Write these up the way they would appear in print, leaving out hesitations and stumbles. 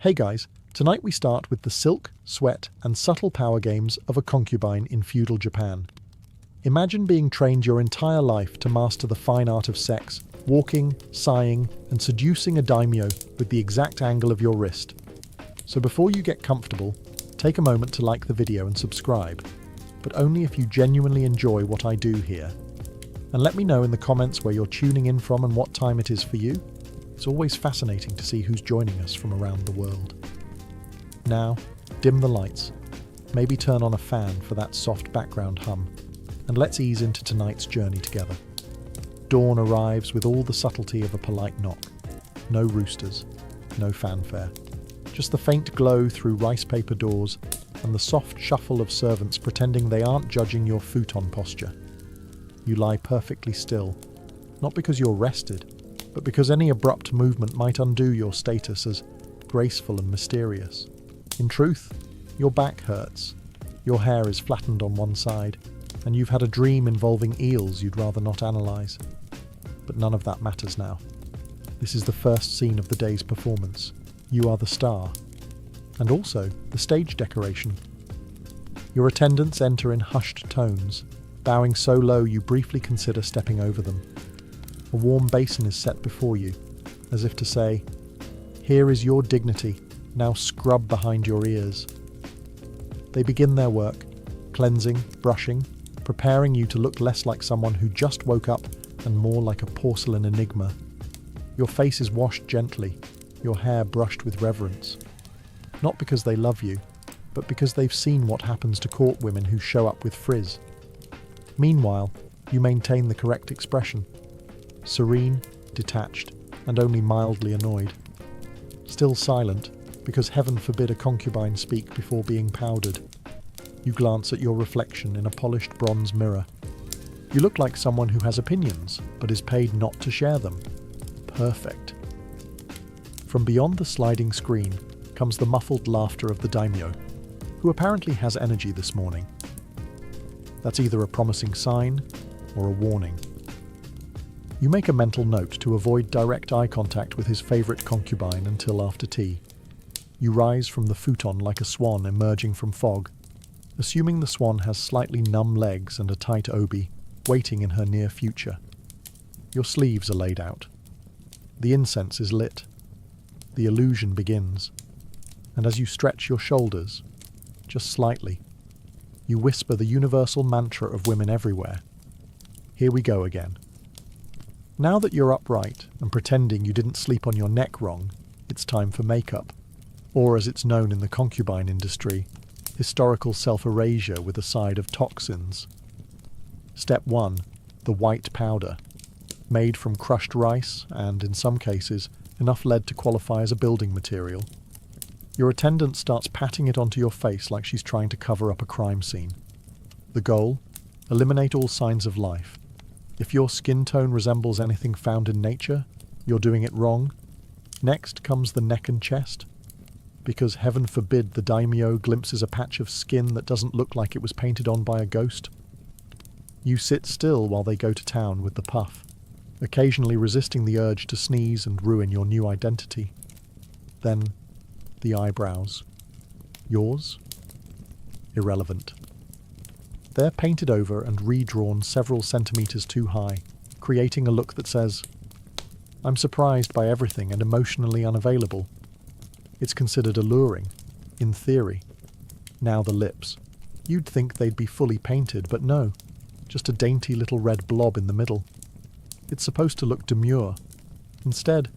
Hey guys, tonight we start with the silk, sweat, and subtle power games of a concubine in feudal Japan. Imagine being trained your entire life to master the fine art of sex, walking, sighing, and seducing a daimyo with the exact angle of your wrist. So before you get comfortable, take a moment to like the video and subscribe, but only if you genuinely enjoy what I do here. And let me know in the comments where you're tuning in from and what time it is for you. It's always fascinating to see who's joining us from around the world. Now, dim the lights, maybe turn on a fan for that soft background hum, and let's ease into tonight's journey together. Dawn arrives with all the subtlety of a polite knock. No roosters, no fanfare. Just the faint glow through rice paper doors and the soft shuffle of servants pretending they aren't judging your futon posture. You lie perfectly still, not because you're rested, but because any abrupt movement might undo your status as graceful and mysterious. In truth, your back hurts, your hair is flattened on one side, and you've had a dream involving eels you'd rather not analyse. But none of that matters now. This is the first scene of the day's performance. You are the star, and also the stage decoration. Your attendants enter in hushed tones, bowing so low you briefly consider stepping over them. A warm basin is set before you, as if to say, "Here is your dignity, now scrub behind your ears." They begin their work, cleansing, brushing, preparing you to look less like someone who just woke up and more like a porcelain enigma. Your face is washed gently, your hair brushed with reverence. Not because they love you, but because they've seen what happens to court women who show up with frizz. Meanwhile, you maintain the correct expression. Serene, detached, and only mildly annoyed. Still silent, because heaven forbid a concubine speak before being powdered. You glance at your reflection in a polished bronze mirror. You look like someone who has opinions, but is paid not to share them. Perfect. From beyond the sliding screen comes the muffled laughter of the daimyo, who apparently has energy this morning. That's either a promising sign or a warning. You make a mental note to avoid direct eye contact with his favourite concubine until after tea. You rise from the futon like a swan emerging from fog, assuming the swan has slightly numb legs and a tight obi, waiting in her near future. Your sleeves are laid out. The incense is lit. The illusion begins. And as you stretch your shoulders, just slightly, you whisper the universal mantra of women everywhere. Here we go again. Now that you're upright and pretending you didn't sleep on your neck wrong, it's time for makeup. Or as it's known in the concubine industry, historical self-erasure with a side of toxins. Step 1. The white powder. Made from crushed rice and, in some cases, enough lead to qualify as a building material. Your attendant starts patting it onto your face like she's trying to cover up a crime scene. The goal? Eliminate all signs of life. If your skin tone resembles anything found in nature, you're doing it wrong. Next comes the neck and chest. Because heaven forbid the daimyo glimpses a patch of skin that doesn't look like it was painted on by a ghost. You sit still while they go to town with the puff, occasionally resisting the urge to sneeze and ruin your new identity. Then, the eyebrows. Yours? Irrelevant. They're painted over and redrawn several centimetres too high, creating a look that says, "I'm surprised by everything and emotionally unavailable." It's considered alluring, in theory. Now the lips. You'd think they'd be fully painted, but no, just a dainty little red blob in the middle. It's supposed to look demure. Instead,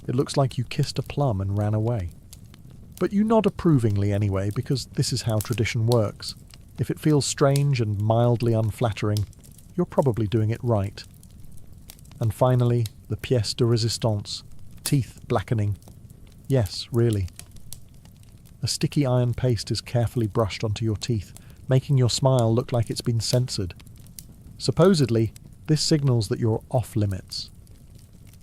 it looks like you kissed a plum and ran away. But you nod approvingly anyway, because this is how tradition works. If it feels strange and mildly unflattering, you're probably doing it right. And finally, the pièce de résistance, teeth blackening. Yes, really. A sticky iron paste is carefully brushed onto your teeth, making your smile look like it's been censored. Supposedly, this signals that you're off limits.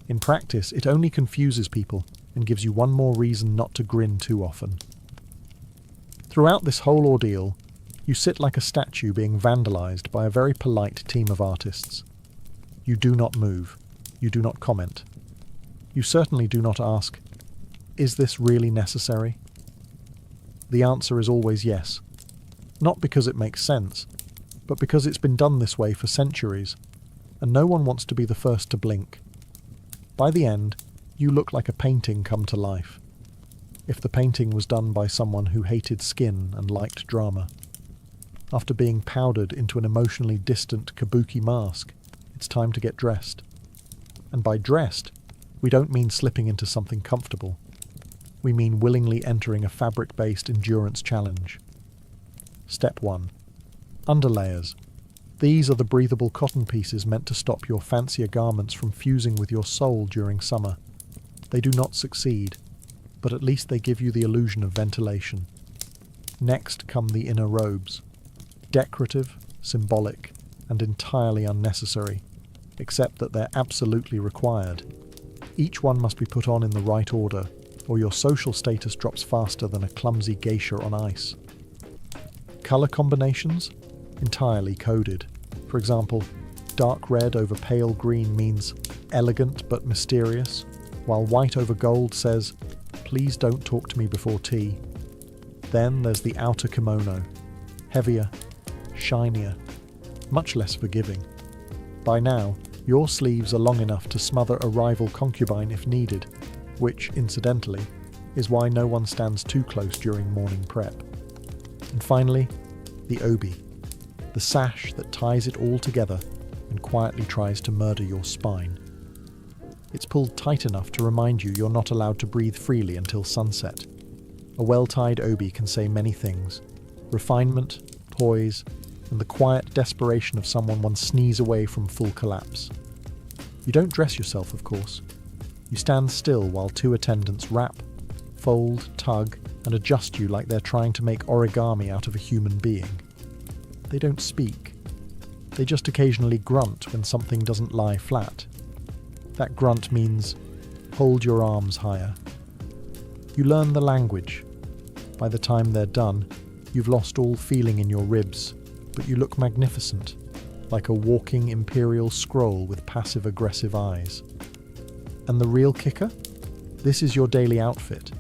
In practice, it only confuses people and gives you one more reason not to grin too often. Throughout this whole ordeal, you sit like a statue being vandalized by a very polite team of artists. You do not move. You do not comment. You certainly do not ask, is this really necessary? The answer is always yes. Not because it makes sense, but because it's been done this way for centuries, and no one wants to be the first to blink. By the end, you look like a painting come to life. If the painting was done by someone who hated skin and liked drama. After being powdered into an emotionally distant kabuki mask, it's time to get dressed. And by dressed, we don't mean slipping into something comfortable. We mean willingly entering a fabric-based endurance challenge. Step 1. Underlayers. These are the breathable cotton pieces meant to stop your fancier garments from fusing with your soul during summer. They do not succeed, but at least they give you the illusion of ventilation. Next come the inner robes. Decorative, symbolic, and entirely unnecessary, except that they're absolutely required. Each one must be put on in the right order, or your social status drops faster than a clumsy geisha on ice. Colour combinations? Entirely coded. For example, dark red over pale green means elegant but mysterious, while white over gold says, "Please don't talk to me before tea." Then there's the outer kimono. Heavier, shinier, much less forgiving. By now, your sleeves are long enough to smother a rival concubine if needed, which, incidentally, is why no one stands too close during morning prep. And finally, the obi, the sash that ties it all together and quietly tries to murder your spine. It's pulled tight enough to remind you you're not allowed to breathe freely until sunset. A well-tied obi can say many things: refinement, poise, and the quiet desperation of someone one sneeze away from full collapse. You don't dress yourself, of course. You stand still while two attendants wrap, fold, tug, and adjust you like they're trying to make origami out of a human being. They don't speak. They just occasionally grunt when something doesn't lie flat. That grunt means, hold your arms higher. You learn the language. By the time they're done, you've lost all feeling in your ribs, but you look magnificent, like a walking imperial scroll with passive-aggressive eyes. And the real kicker? This is your daily outfit.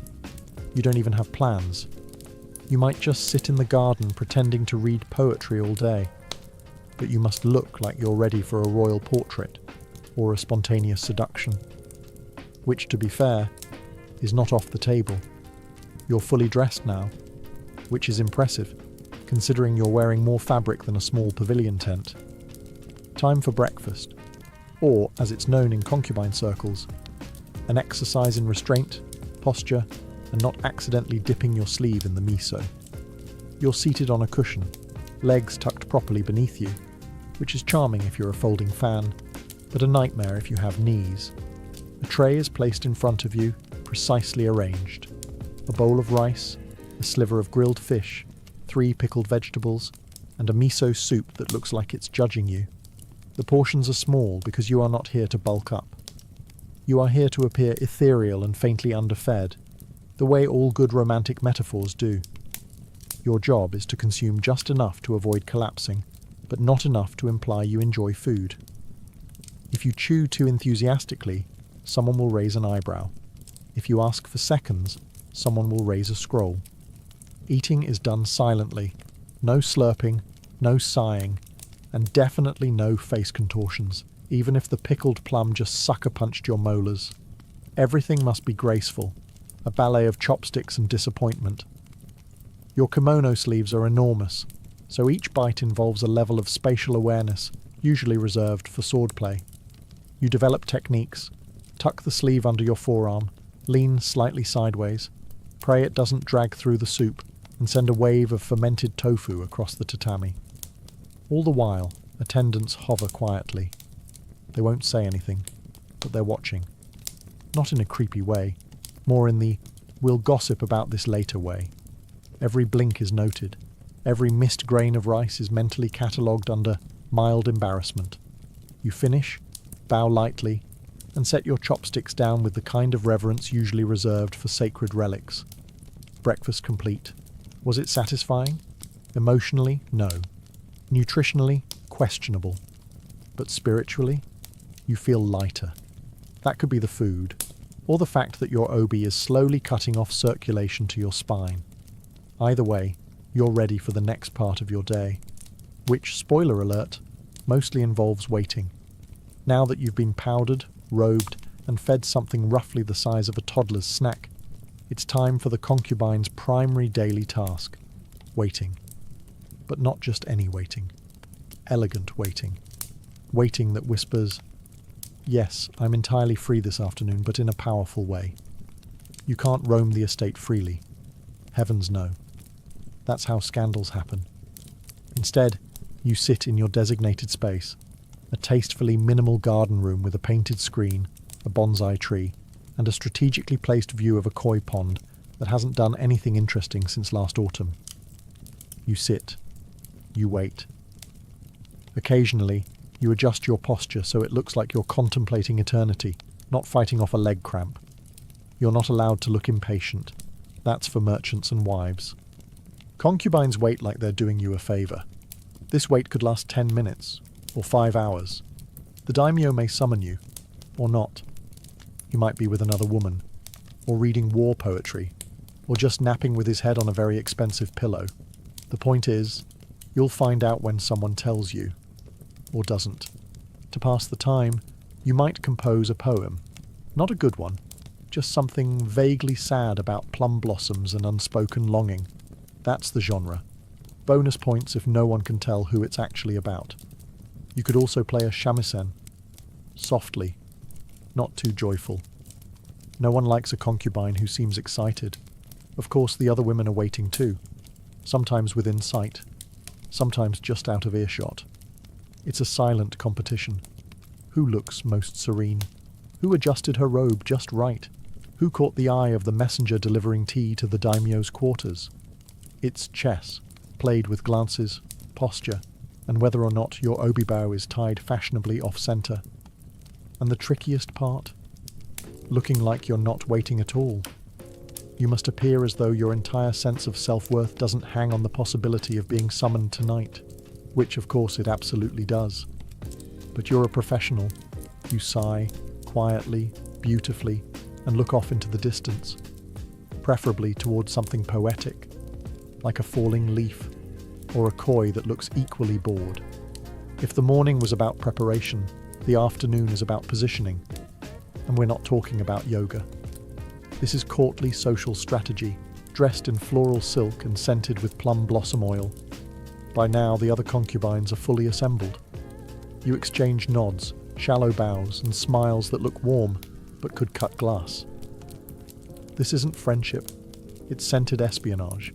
You don't even have plans. You might just sit in the garden pretending to read poetry all day, but you must look like you're ready for a royal portrait or a spontaneous seduction, which, to be fair, is not off the table. You're fully dressed now, which is impressive, considering you're wearing more fabric than a small pavilion tent. Time for breakfast, or, as it's known in concubine circles, an exercise in restraint, posture, and not accidentally dipping your sleeve in the miso. You're seated on a cushion, legs tucked properly beneath you, which is charming if you're a folding fan, but a nightmare if you have knees. A tray is placed in front of you, precisely arranged. A bowl of rice, a sliver of grilled fish, 3 pickled vegetables, and a miso soup that looks like it's judging you. The portions are small because you are not here to bulk up. You are here to appear ethereal and faintly underfed, the way all good romantic metaphors do. Your job is to consume just enough to avoid collapsing, but not enough to imply you enjoy food. If you chew too enthusiastically, someone will raise an eyebrow. If you ask for seconds, someone will raise a scroll. Eating is done silently. No slurping, no sighing, and definitely no face contortions, even if the pickled plum just sucker-punched your molars. Everything must be graceful, a ballet of chopsticks and disappointment. Your kimono sleeves are enormous, so each bite involves a level of spatial awareness, usually reserved for swordplay. You develop techniques, tuck the sleeve under your forearm, lean slightly sideways, pray it doesn't drag through the soup, and send a wave of fermented tofu across the tatami. All the while, attendants hover quietly. They won't say anything, but they're watching. Not in a creepy way, more in the "we'll gossip about this later" way. Every blink is noted. Every missed grain of rice is mentally catalogued under mild embarrassment. You finish, bow lightly, and set your chopsticks down with the kind of reverence usually reserved for sacred relics. Breakfast complete. Was it satisfying? Emotionally, no. Nutritionally, questionable. But spiritually, you feel lighter. That could be the food, or the fact that your obi is slowly cutting off circulation to your spine. Either way, you're ready for the next part of your day, which, spoiler alert, mostly involves waiting. Now that you've been powdered, robed, and fed something roughly the size of a toddler's snack, it's time for the concubine's primary daily task: waiting. But not just any waiting. Elegant waiting. Waiting that whispers, "Yes, I'm entirely free this afternoon, but in a powerful way." You can't roam the estate freely. Heavens no. That's how scandals happen. Instead, you sit in your designated space, a tastefully minimal garden room with a painted screen, a bonsai tree, and a strategically placed view of a koi pond that hasn't done anything interesting since last autumn. You sit. You wait. Occasionally, you adjust your posture so it looks like you're contemplating eternity, not fighting off a leg cramp. You're not allowed to look impatient. That's for merchants and wives. Concubines wait like they're doing you a favour. This wait could last 10 minutes, or 5 hours. The daimyo may summon you, or not. He might be with another woman, or reading war poetry, or just napping with his head on a very expensive pillow. The point is, you'll find out when someone tells you, or doesn't. To pass the time, you might compose a poem. Not a good one, just something vaguely sad about plum blossoms and unspoken longing. That's the genre. Bonus points if no one can tell who it's actually about. You could also play a shamisen. Softly, not too joyful. No one likes a concubine who seems excited. Of course, the other women are waiting too. Sometimes within sight, sometimes just out of earshot. It's a silent competition. Who looks most serene? Who adjusted her robe just right? Who caught the eye of the messenger delivering tea to the daimyo's quarters? It's chess, played with glances, posture, and whether or not your obi-bow is tied fashionably off-centre. And the trickiest part? Looking like you're not waiting at all. You must appear as though your entire sense of self-worth doesn't hang on the possibility of being summoned tonight, which of course it absolutely does. But you're a professional. You sigh, quietly, beautifully, and look off into the distance, preferably towards something poetic, like a falling leaf, or a koi that looks equally bored. If the morning was about preparation, the afternoon is about positioning, and we're not talking about yoga. This is courtly social strategy, dressed in floral silk and scented with plum blossom oil. By now, the other concubines are fully assembled. You exchange nods, shallow bows, and smiles that look warm, but could cut glass. This isn't friendship, it's scented espionage.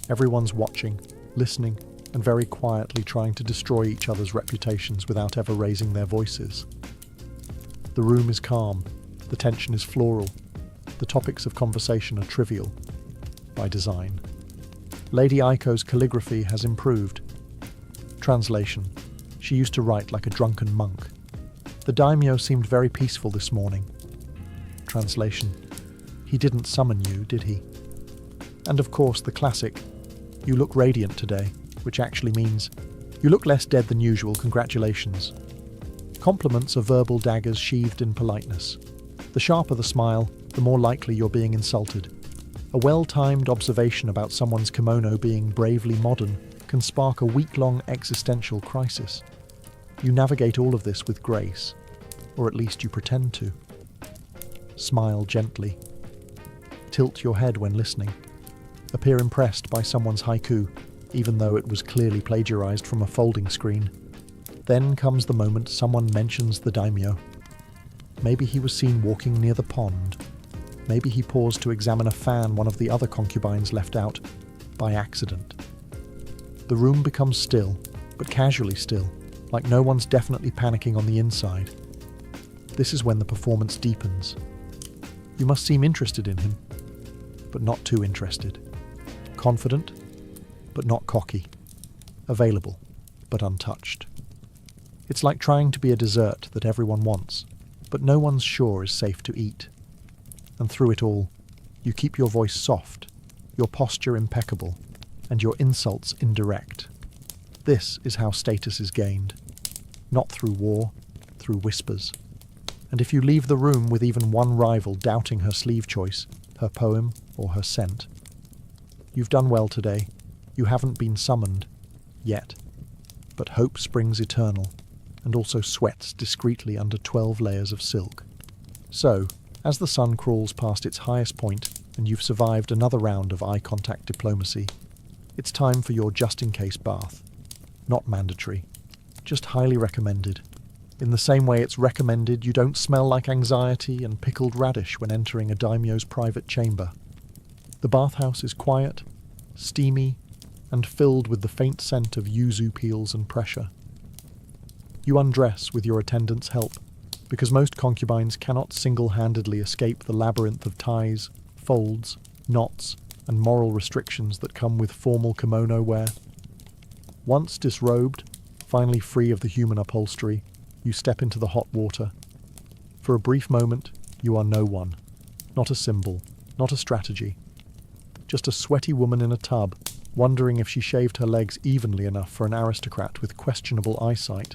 Everyone's watching, listening, and very quietly trying to destroy each other's reputations without ever raising their voices. The room is calm, the tension is floral, the topics of conversation are trivial, by design. Lady Aiko's calligraphy has improved. Translation: she used to write like a drunken monk. The daimyo seemed very peaceful this morning. Translation: he didn't summon you, did he? And of course the classic, you look radiant today, which actually means, you look less dead than usual, congratulations. Compliments are verbal daggers sheathed in politeness. The sharper the smile, the more likely you're being insulted. A well-timed observation about someone's kimono being bravely modern can spark a week-long existential crisis. You navigate all of this with grace, or at least you pretend to. Smile gently. Tilt your head when listening. Appear impressed by someone's haiku, even though it was clearly plagiarized from a folding screen. Then comes the moment someone mentions the daimyo. Maybe he was seen walking near the pond. Maybe he paused to examine a fan one of the other concubines left out, by accident. The room becomes still, but casually still, like no one's definitely panicking on the inside. This is when the performance deepens. You must seem interested in him, but not too interested. Confident, but not cocky. Available, but untouched. It's like trying to be a dessert that everyone wants, but no one's sure is safe to eat. And through it all, you keep your voice soft, your posture impeccable, and your insults indirect. This is how status is gained. Not through war, through whispers. And if you leave the room with even one rival doubting her sleeve choice, her poem, or her scent, you've done well today. You haven't been summoned. Yet. But hope springs eternal, and also sweats discreetly under 12 layers of silk. So, as the sun crawls past its highest point, and you've survived another round of eye contact diplomacy, it's time for your just-in-case bath. Not mandatory, just highly recommended. In the same way it's recommended you don't smell like anxiety and pickled radish when entering a daimyo's private chamber. The bathhouse is quiet, steamy, and filled with the faint scent of yuzu peels and pressure. You undress with your attendant's help, because most concubines cannot single-handedly escape the labyrinth of ties, folds, knots, and moral restrictions that come with formal kimono wear. Once disrobed, finally free of the human upholstery, you step into the hot water. For a brief moment, you are no one. Not a symbol, not a strategy. Just a sweaty woman in a tub, wondering if she shaved her legs evenly enough for an aristocrat with questionable eyesight.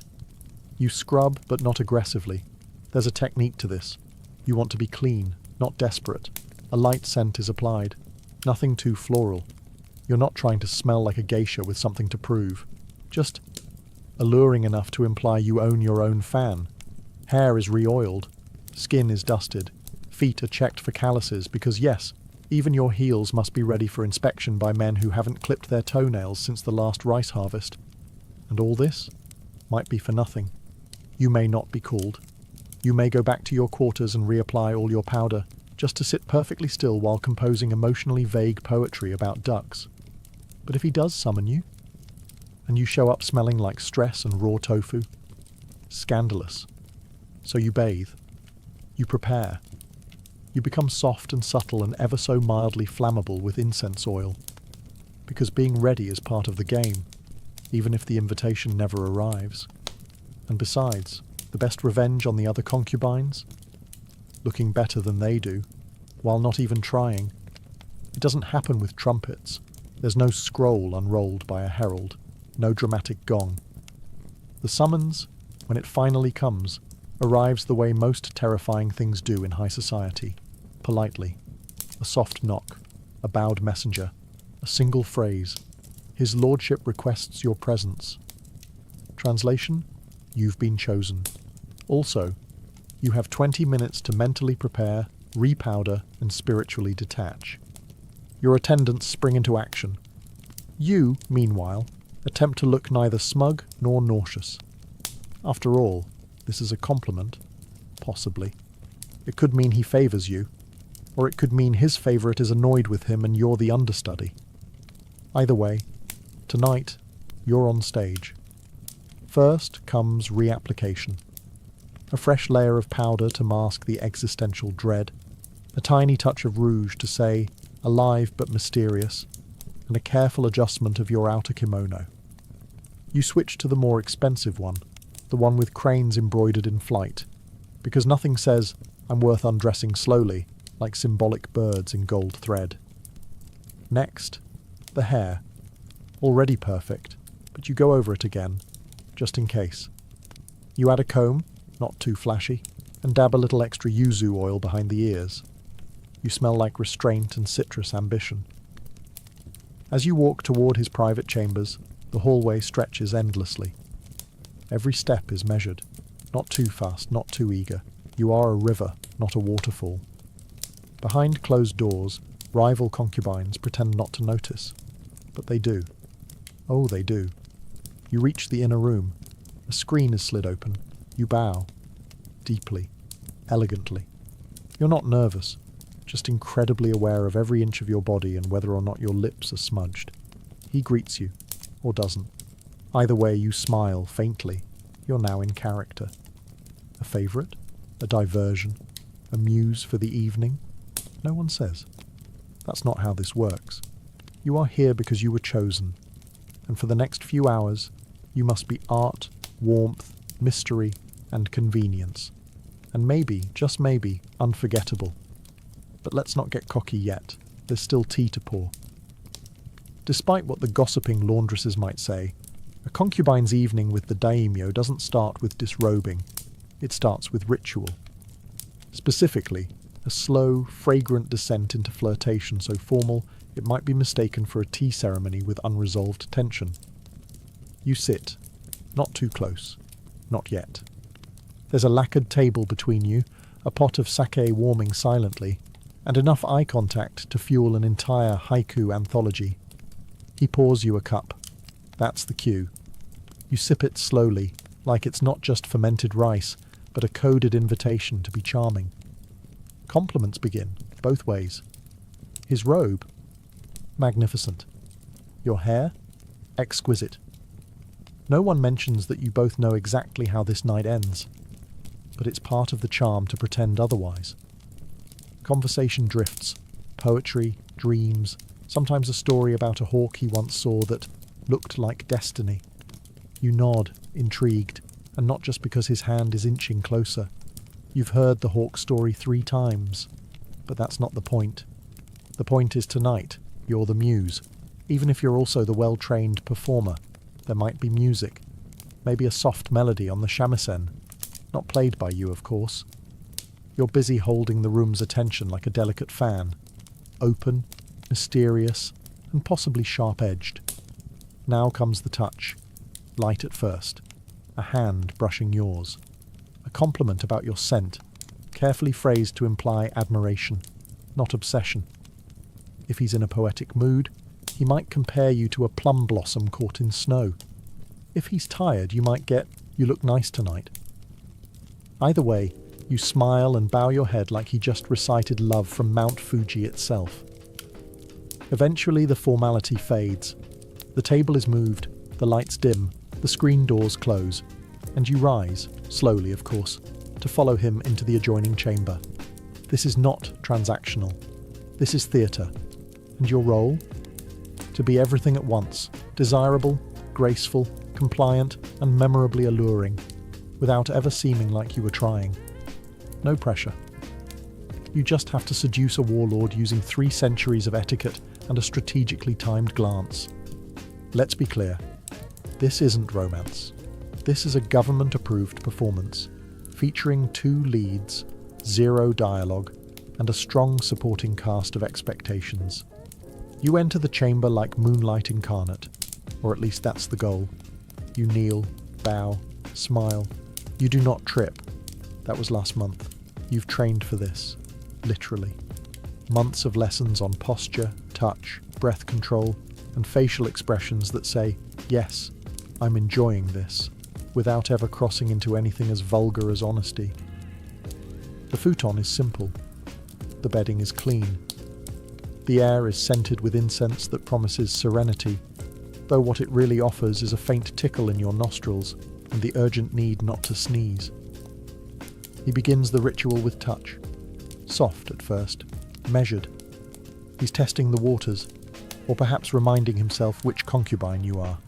You scrub, but not aggressively. There's a technique to this. You want to be clean, not desperate. A light scent is applied. Nothing too floral. You're not trying to smell like a geisha with something to prove. Just alluring enough to imply you own your own fan. Hair is re-oiled. Skin is dusted. Feet are checked for calluses because, yes, even your heels must be ready for inspection by men who haven't clipped their toenails since the last rice harvest. And all this might be for nothing. You may not be called. You may go back to your quarters and reapply all your powder, just to sit perfectly still while composing emotionally vague poetry about ducks. But if he does summon you, and you show up smelling like stress and raw tofu, scandalous. So you bathe. You prepare. You become soft and subtle and ever so mildly flammable with incense oil. Because being ready is part of the game, even if the invitation never arrives. And besides, the best revenge on the other concubines? Looking better than they do, while not even trying. It doesn't happen with trumpets. There's no scroll unrolled by a herald, no dramatic gong. The summons, when it finally comes, arrives the way most terrifying things do in high society, politely. A soft knock, a bowed messenger, a single phrase. His lordship requests your presence. Translation? You've been chosen. Also, you have 20 minutes to mentally prepare, repowder, and spiritually detach. Your attendants spring into action. You, meanwhile, attempt to look neither smug nor nauseous. After all, this is a compliment. Possibly. It could mean he favours you, or it could mean his favourite is annoyed with him and you're the understudy. Either way, tonight, you're on stage. First comes reapplication. A fresh layer of powder to mask the existential dread, a tiny touch of rouge to say, alive but mysterious, and a careful adjustment of your outer kimono. You switch to the more expensive one, the one with cranes embroidered in flight, because nothing says, I'm worth undressing slowly, like symbolic birds in gold thread. Next, the hair. Already perfect, but you go over it again, just in case. You add a comb, not too flashy, and dab a little extra yuzu oil behind the ears. You smell like restraint and citrus ambition. As you walk toward his private chambers, the hallway stretches endlessly. Every step is measured. Not too fast, not too eager. You are a river, not a waterfall. Behind closed doors, rival concubines pretend not to notice. But they do. Oh, they do. You reach the inner room. A screen is slid open. You bow. Deeply. Elegantly. You're not nervous, just incredibly aware of every inch of your body and whether or not your lips are smudged. He greets you, or doesn't. Either way, you smile faintly. You're now in character. A favourite? A diversion? A muse for the evening? No one says. That's not how this works. You are here because you were chosen. And for the next few hours, you must be art, warmth, mystery, and convenience. And maybe, just maybe, unforgettable. But let's not get cocky yet. There's still tea to pour. Despite what the gossiping laundresses might say, a concubine's evening with the daimyo doesn't start with disrobing. It starts with ritual. Specifically, a slow, fragrant descent into flirtation so formal it might be mistaken for a tea ceremony with unresolved tension. You sit, not too close, not yet. There's a lacquered table between you, a pot of sake warming silently, and enough eye contact to fuel an entire haiku anthology. He pours you a cup. That's the cue. You sip it slowly, like it's not just fermented rice, but a coded invitation to be charming. Compliments begin, both ways. His robe? Magnificent. Your hair? Exquisite. No one mentions that you both know exactly how this night ends, but it's part of the charm to pretend otherwise. Conversation drifts, poetry, dreams, sometimes a story about a hawk he once saw that looked like destiny. You nod, intrigued, and not just because his hand is inching closer. You've heard the hawk story 3 times, but that's not the point. The point is tonight, you're the muse. Even if you're also the well-trained performer, there might be music, maybe a soft melody on the shamisen, not played by you, of course. You're busy holding the room's attention like a delicate fan, open, mysterious, and possibly sharp-edged. Now comes the touch, light at first, a hand brushing yours, a compliment about your scent, carefully phrased to imply admiration, not obsession. If he's in a poetic mood, he might compare you to a plum blossom caught in snow. If he's tired, you might get, "You look nice tonight." Either way, you smile and bow your head like he just recited love from Mount Fuji itself. Eventually the formality fades. The table is moved, the lights dim, the screen doors close, and you rise, slowly of course, to follow him into the adjoining chamber. This is not transactional. This is theatre. And your role? To be everything at once, desirable, graceful, compliant, and memorably alluring, without ever seeming like you were trying. No pressure. You just have to seduce a warlord using 3 centuries of etiquette and a strategically timed glance. Let's be clear. This isn't romance. This is a government-approved performance, featuring 2 leads, 0 dialogue, and a strong supporting cast of expectations. You enter the chamber like moonlight incarnate, or at least that's the goal. You kneel, bow, smile. You do not trip. That was last month. You've trained for this, literally. Months of lessons on posture, touch, breath control, and facial expressions that say, yes, I'm enjoying this, without ever crossing into anything as vulgar as honesty. The futon is simple. The bedding is clean. The air is scented with incense that promises serenity, though what it really offers is a faint tickle in your nostrils and the urgent need not to sneeze. He begins the ritual with touch. Soft at first, measured. He's testing the waters, or perhaps reminding himself which concubine you are.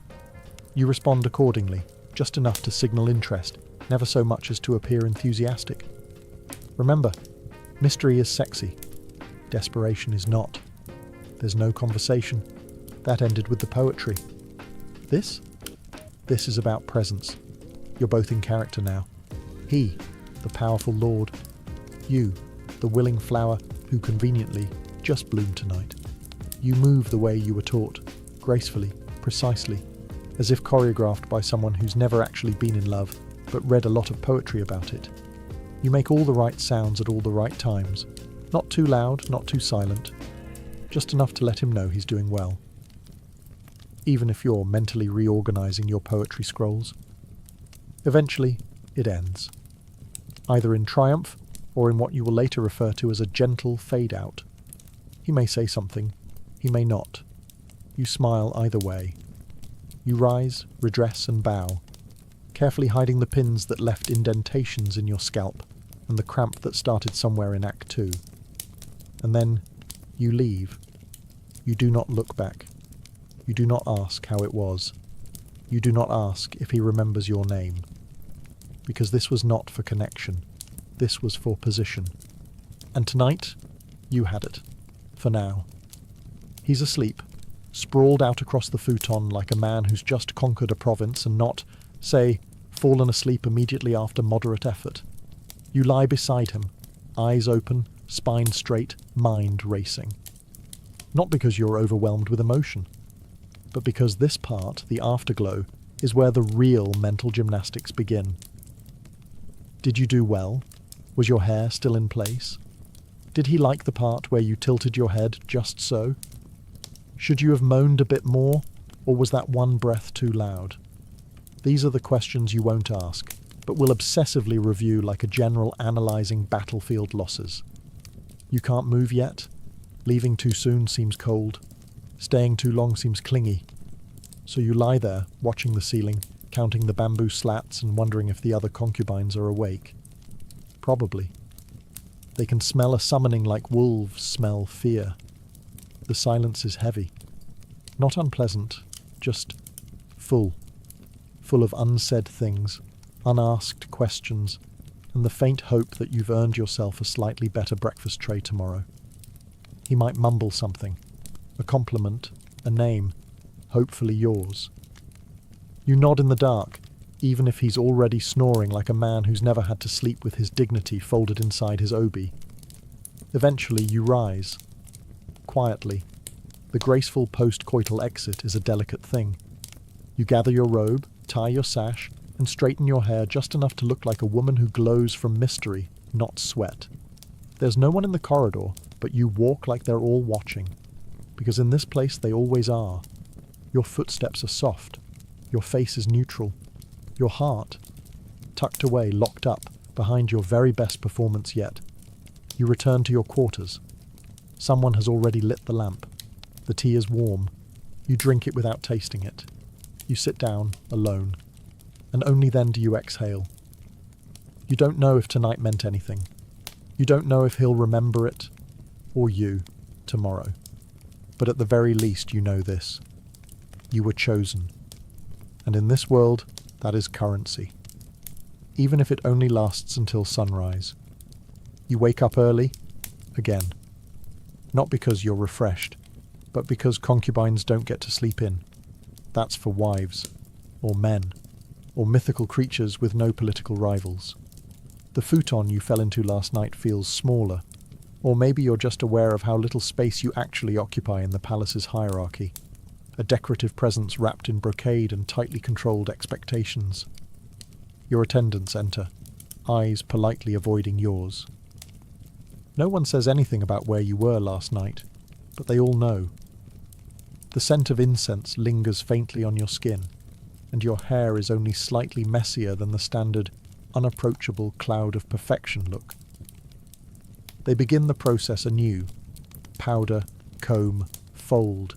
You respond accordingly, just enough to signal interest, never so much as to appear enthusiastic. Remember, mystery is sexy. Desperation is not. There's no conversation. That ended with the poetry. This is about presence. You're both in character now. He, the powerful lord. You, the willing flower who conveniently just bloomed tonight. You move the way you were taught, gracefully, precisely, as if choreographed by someone who's never actually been in love, but read a lot of poetry about it. You make all the right sounds at all the right times. Not too loud, not too silent. Just enough to let him know he's doing well. Even if you're mentally reorganizing your poetry scrolls. Eventually, it ends. Either in triumph, or in what you will later refer to as a gentle fade-out. He may say something, he may not. You smile either way. You rise, redress and bow, carefully hiding the pins that left indentations in your scalp and the cramp that started somewhere in Act 2. And then you leave. You do not look back. You do not ask how it was. You do not ask if he remembers your name. Because this was not for connection. This was for position. And tonight, you had it. For now. He's asleep, sprawled out across the futon like a man who's just conquered a province and not, say, fallen asleep immediately after moderate effort. You lie beside him, eyes open, spine straight, mind racing. Not because you're overwhelmed with emotion, but because this part, the afterglow, is where the real mental gymnastics begin. Did you do well? Was your hair still in place? Did he like the part where you tilted your head just so? Should you have moaned a bit more, or was that one breath too loud? These are the questions you won't ask, but will obsessively review like a general analysing battlefield losses. You can't move yet? Leaving too soon seems cold. Staying too long seems clingy. So you lie there, watching the ceiling, counting the bamboo slats and wondering if the other concubines are awake. Probably. They can smell a summoning like wolves smell fear. The silence is heavy. Not unpleasant, just full. Full of unsaid things, unasked questions, and the faint hope that you've earned yourself a slightly better breakfast tray tomorrow. He might mumble something, a compliment, a name, hopefully yours. You nod in the dark, even if he's already snoring like a man who's never had to sleep with his dignity folded inside his obi. Eventually you rise. Quietly. The graceful post-coital exit is a delicate thing. You gather your robe, tie your sash, and straighten your hair just enough to look like a woman who glows from mystery, not sweat. There's no one in the corridor, but you walk like they're all watching. Because in this place they always are. Your footsteps are soft. Your face is neutral. Your heart, tucked away, locked up, behind your very best performance yet. You return to your quarters. Someone has already lit the lamp. The tea is warm. You drink it without tasting it. You sit down, alone. And only then do you exhale. You don't know if tonight meant anything. You don't know if he'll remember it, or you, tomorrow. But at the very least you know this. You were chosen. And in this world, that is currency. Even if it only lasts until sunrise. You wake up early, again. Not because you're refreshed, but because concubines don't get to sleep in. That's for wives, or men, or mythical creatures with no political rivals. The futon you fell into last night feels smaller, or maybe you're just aware of how little space you actually occupy in the palace's hierarchy. A decorative presence wrapped in brocade and tightly controlled expectations. Your attendants enter, eyes politely avoiding yours. No one says anything about where you were last night, but they all know. The scent of incense lingers faintly on your skin, and your hair is only slightly messier than the standard, unapproachable cloud of perfection look. They begin the process anew. Powder, comb, fold.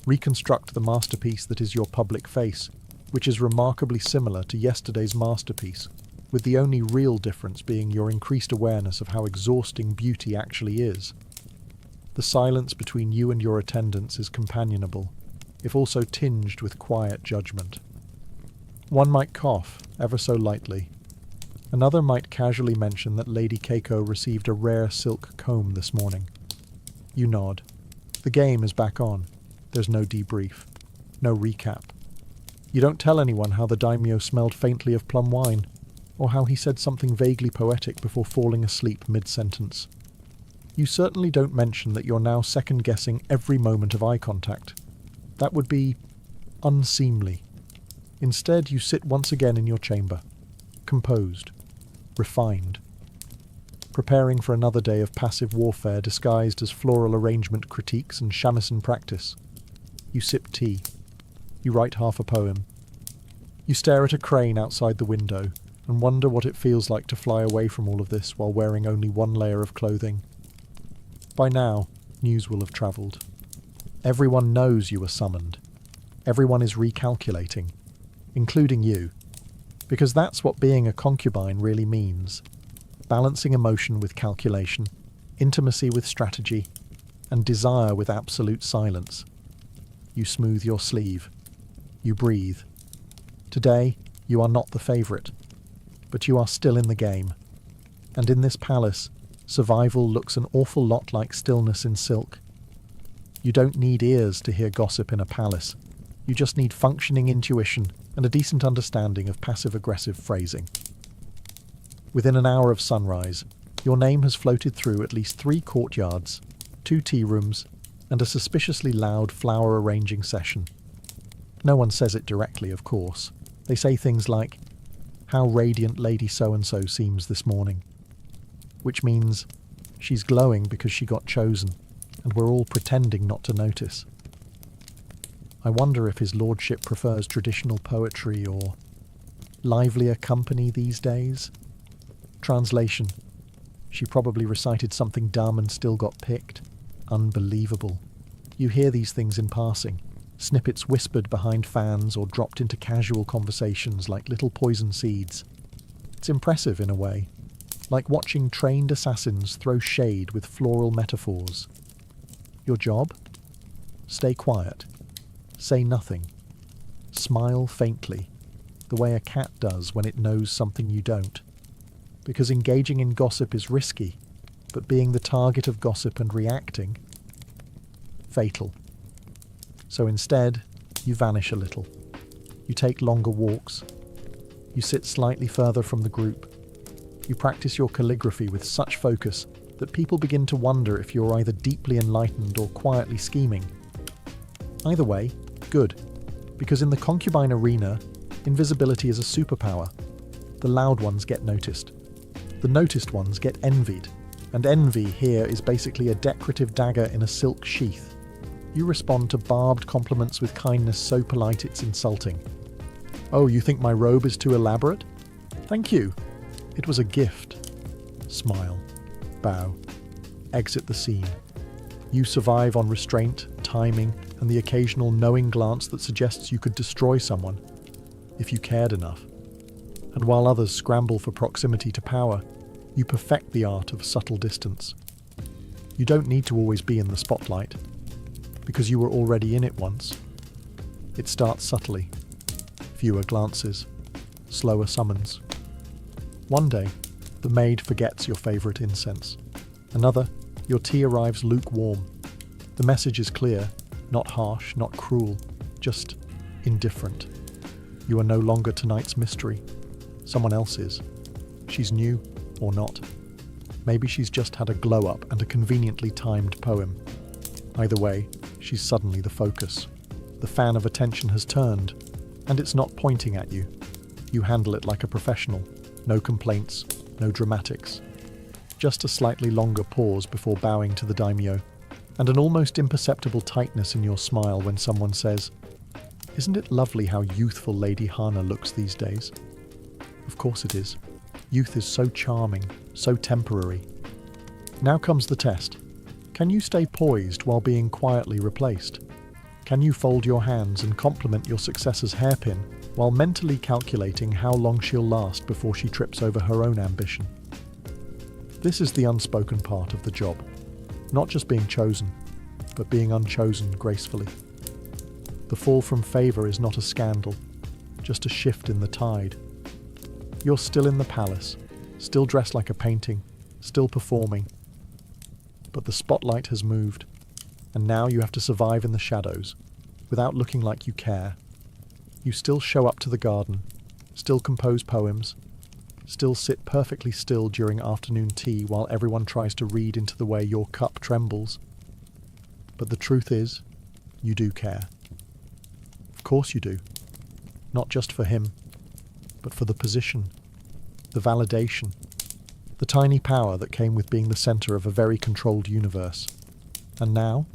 Reconstruct the masterpiece that is your public face, which is remarkably similar to yesterday's masterpiece, with the only real difference being your increased awareness of how exhausting beauty actually is. The silence between you and your attendants is companionable, if also tinged with quiet judgment. One might cough, ever so lightly. Another might casually mention that Lady Keiko received a rare silk comb this morning. You nod. The game is back on. There's no debrief. No recap. You don't tell anyone how the daimyo smelled faintly of plum wine, or how he said something vaguely poetic before falling asleep mid-sentence. You certainly don't mention that you're now second-guessing every moment of eye contact. That would be unseemly. Instead, you sit once again in your chamber, composed, refined, preparing for another day of passive warfare disguised as floral arrangement critiques and shamisen practice. You sip tea. You write half a poem. You stare at a crane outside the window and wonder what it feels like to fly away from all of this while wearing only one layer of clothing. By now, news will have travelled. Everyone knows you were summoned. Everyone is recalculating, including you, because that's what being a concubine really means. Balancing emotion with calculation, intimacy with strategy, and desire with absolute silence. You smooth your sleeve. You breathe. Today, you are not the favourite, but you are still in the game. And in this palace, survival looks an awful lot like stillness in silk. You don't need ears to hear gossip in a palace. You just need functioning intuition and a decent understanding of passive-aggressive phrasing. Within an hour of sunrise, Your name has floated through at least 3 courtyards, 2 tea rooms, and a suspiciously loud flower arranging session. No one says it directly, of course. They say things like, "How radiant Lady So-and-so seems this morning," which means she's glowing because she got chosen, and we're all pretending not to notice. I wonder if his lordship prefers traditional poetry or livelier company these days. Translation: she probably recited something dumb and still got picked. Unbelievable. You hear these things in passing, snippets whispered behind fans or dropped into casual conversations like little poison seeds. It's impressive in a way, like watching trained assassins throw shade with floral metaphors. Your job? Stay quiet. Say nothing. Smile faintly, the way a cat does when it knows something you don't. Because engaging in gossip is risky, but being the target of gossip and reacting, fatal. So instead, you vanish a little. You take longer walks. You sit slightly further from the group. You practice your calligraphy with such focus that people begin to wonder if you're either deeply enlightened or quietly scheming. Either way, good, because in the concubine arena, invisibility is a superpower. The loud ones get noticed. The noticed ones get envied, and envy here is basically a decorative dagger in a silk sheath. You respond to barbed compliments with kindness so polite it's insulting. "Oh, you think my robe is too elaborate? Thank you. It was a gift." Smile. Bow. Exit the scene. You survive on restraint, timing, and the occasional knowing glance that suggests you could destroy someone, if you cared enough. And while others scramble for proximity to power, you perfect the art of subtle distance. You don't need to always be in the spotlight, because you were already in it once. It starts subtly. Fewer glances, slower summons. One day, the maid forgets your favourite incense. Another, your tea arrives lukewarm. The message is clear, not harsh, not cruel, just indifferent. You are no longer tonight's mystery. Someone else is. She's new, or not. Maybe she's just had a glow-up and a conveniently timed poem. Either way, she's suddenly the focus. The fan of attention has turned, and it's not pointing at you. You handle it like a professional. No complaints, no dramatics. Just a slightly longer pause before bowing to the daimyo, and an almost imperceptible tightness in your smile when someone says, "Isn't it lovely how youthful Lady Hana looks these days?" Of course it is. Youth is so charming, so temporary. Now comes the test. Can you stay poised while being quietly replaced? Can you fold your hands and compliment your successor's hairpin while mentally calculating how long she'll last before she trips over her own ambition? This is the unspoken part of the job. Not just being chosen, but being unchosen gracefully. The fall from favour is not a scandal, just a shift in the tide. You're still in the palace, still dressed like a painting, still performing. But the spotlight has moved, and now you have to survive in the shadows, without looking like you care. You still show up to the garden, still compose poems, still sit perfectly still during afternoon tea while everyone tries to read into the way your cup trembles. But the truth is, you do care. Of course you do. Not just for him, but for the position, the validation, the tiny power that came with being the centre of a very controlled universe. And now?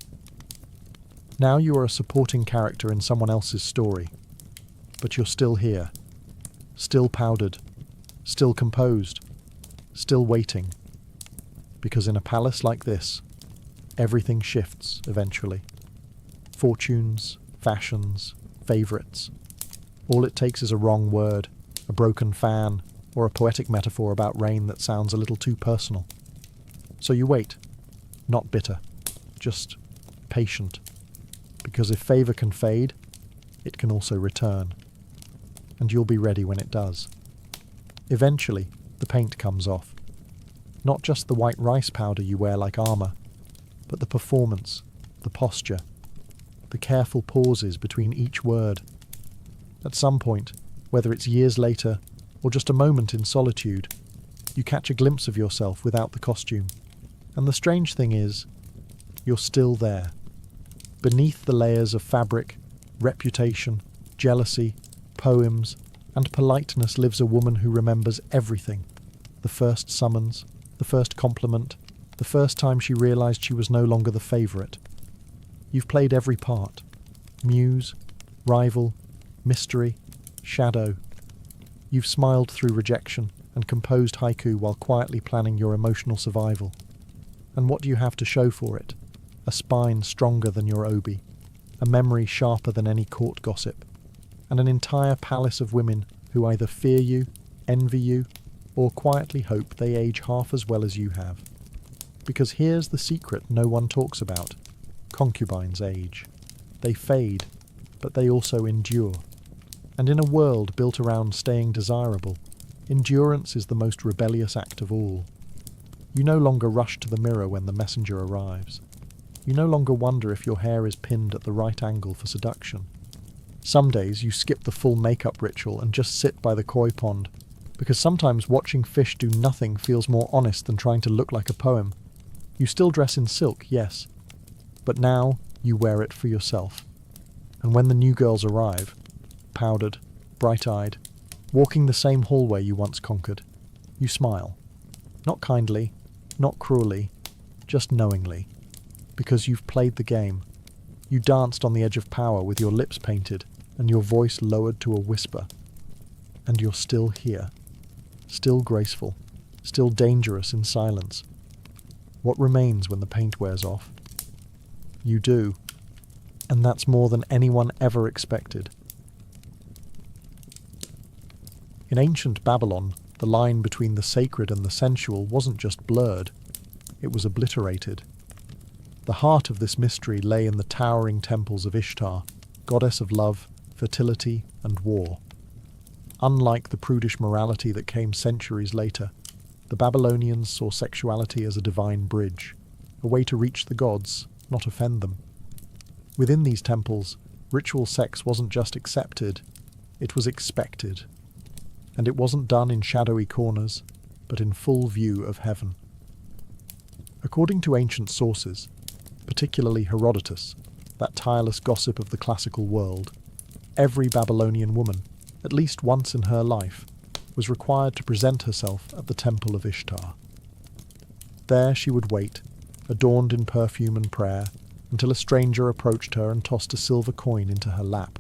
Now you are a supporting character in someone else's story. But you're still here, still powdered, still composed, still waiting. Because in a palace like this, everything shifts eventually. Fortunes, fashions, favourites. All it takes is a wrong word, a broken fan, or a poetic metaphor about rain that sounds a little too personal. So you wait, not bitter, just patient. Because if favour can fade, it can also return. And you'll be ready when it does. Eventually, the paint comes off. Not just the white rice powder you wear like armour, but the performance, the posture, the careful pauses between each word. At some point, whether it's years later or just a moment in solitude, You catch a glimpse of yourself without the costume. And the strange thing is, you're still there. Beneath the layers of fabric, reputation, jealousy, poems, and politeness lives a woman who remembers everything. The first summons, the first compliment, the first time she realized she was no longer the favourite. You've played every part. Muse, rival, mystery, shadow. You've smiled through rejection and composed haiku while quietly planning your emotional survival. And what do you have to show for it? A spine stronger than your obi, a memory sharper than any court gossip, and an entire palace of women who either fear you, envy you, or quietly hope they age half as well as you have. Because here's the secret no one talks about. Concubines age. They fade, but they also endure. And in a world built around staying desirable, endurance is the most rebellious act of all. You no longer rush to the mirror when the messenger arrives. You no longer wonder if your hair is pinned at the right angle for seduction. Some days you skip the full makeup ritual and just sit by the koi pond, because sometimes watching fish do nothing feels more honest than trying to look like a poem. You still dress in silk, yes, but now you wear it for yourself. And when the new girls arrive, powdered, bright-eyed, walking the same hallway you once conquered, you smile. Not kindly, not cruelly, just knowingly. Because you've played the game. You danced on the edge of power with your lips painted and your voice lowered to a whisper. And you're still here. Still graceful. Still dangerous in silence. What remains when the paint wears off? You do. And that's more than anyone ever expected. In ancient Babylon, the line between the sacred and the sensual wasn't just blurred, it was obliterated. The heart of this mystery lay in the towering temples of Ishtar, goddess of love, fertility, and war. Unlike the prudish morality that came centuries later, the Babylonians saw sexuality as a divine bridge, a way to reach the gods, not offend them. Within these temples, ritual sex wasn't just accepted, it was expected. And it wasn't done in shadowy corners, but in full view of heaven. According to ancient sources, particularly Herodotus, that tireless gossip of the classical world, every Babylonian woman, at least once in her life, was required to present herself at the temple of Ishtar. There she would wait, adorned in perfume and prayer, until a stranger approached her and tossed a silver coin into her lap,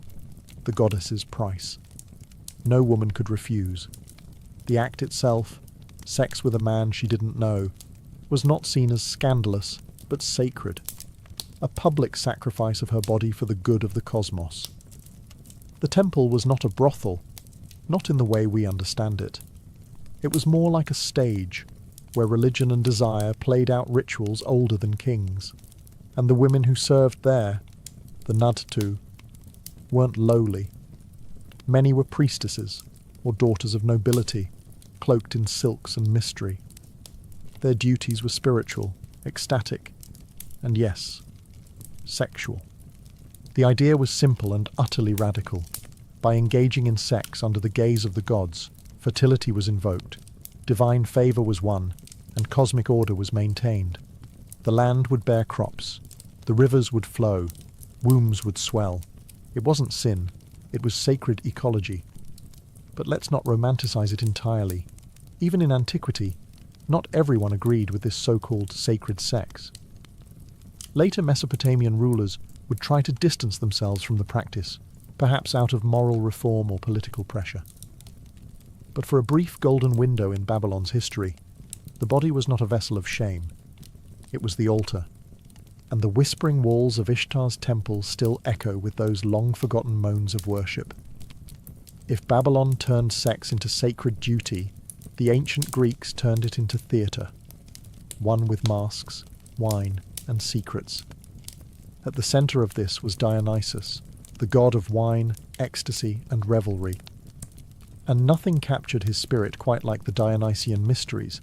the goddess's price. No woman could refuse. The act itself, sex with a man she didn't know, was not seen as scandalous, but sacred. A public sacrifice of her body for the good of the cosmos. The temple was not a brothel, not in the way we understand it. It was more like a stage, where religion and desire played out rituals older than kings. And the women who served there, the Nadtu, weren't lowly. Many were priestesses, or daughters of nobility, cloaked in silks and mystery. Their duties were spiritual, ecstatic, and yes, sexual. The idea was simple and utterly radical. By engaging in sex under the gaze of the gods, fertility was invoked, divine favour was won, and cosmic order was maintained. The land would bear crops, the rivers would flow, wombs would swell. It wasn't sin, it was sacred ecology. But let's not romanticize it entirely. Even in antiquity, not everyone agreed with this so-called sacred sex. Later Mesopotamian rulers would try to distance themselves from the practice, perhaps out of moral reform or political pressure. But for a brief golden window in Babylon's history, the body was not a vessel of shame. It was the altar, and the whispering walls of Ishtar's temple still echo with those long-forgotten moans of worship. If Babylon turned sex into sacred duty, the ancient Greeks turned it into theatre, one with masks, wine, and secrets. At the centre of this was Dionysus, the god of wine, ecstasy, and revelry. And nothing captured his spirit quite like the Dionysian mysteries,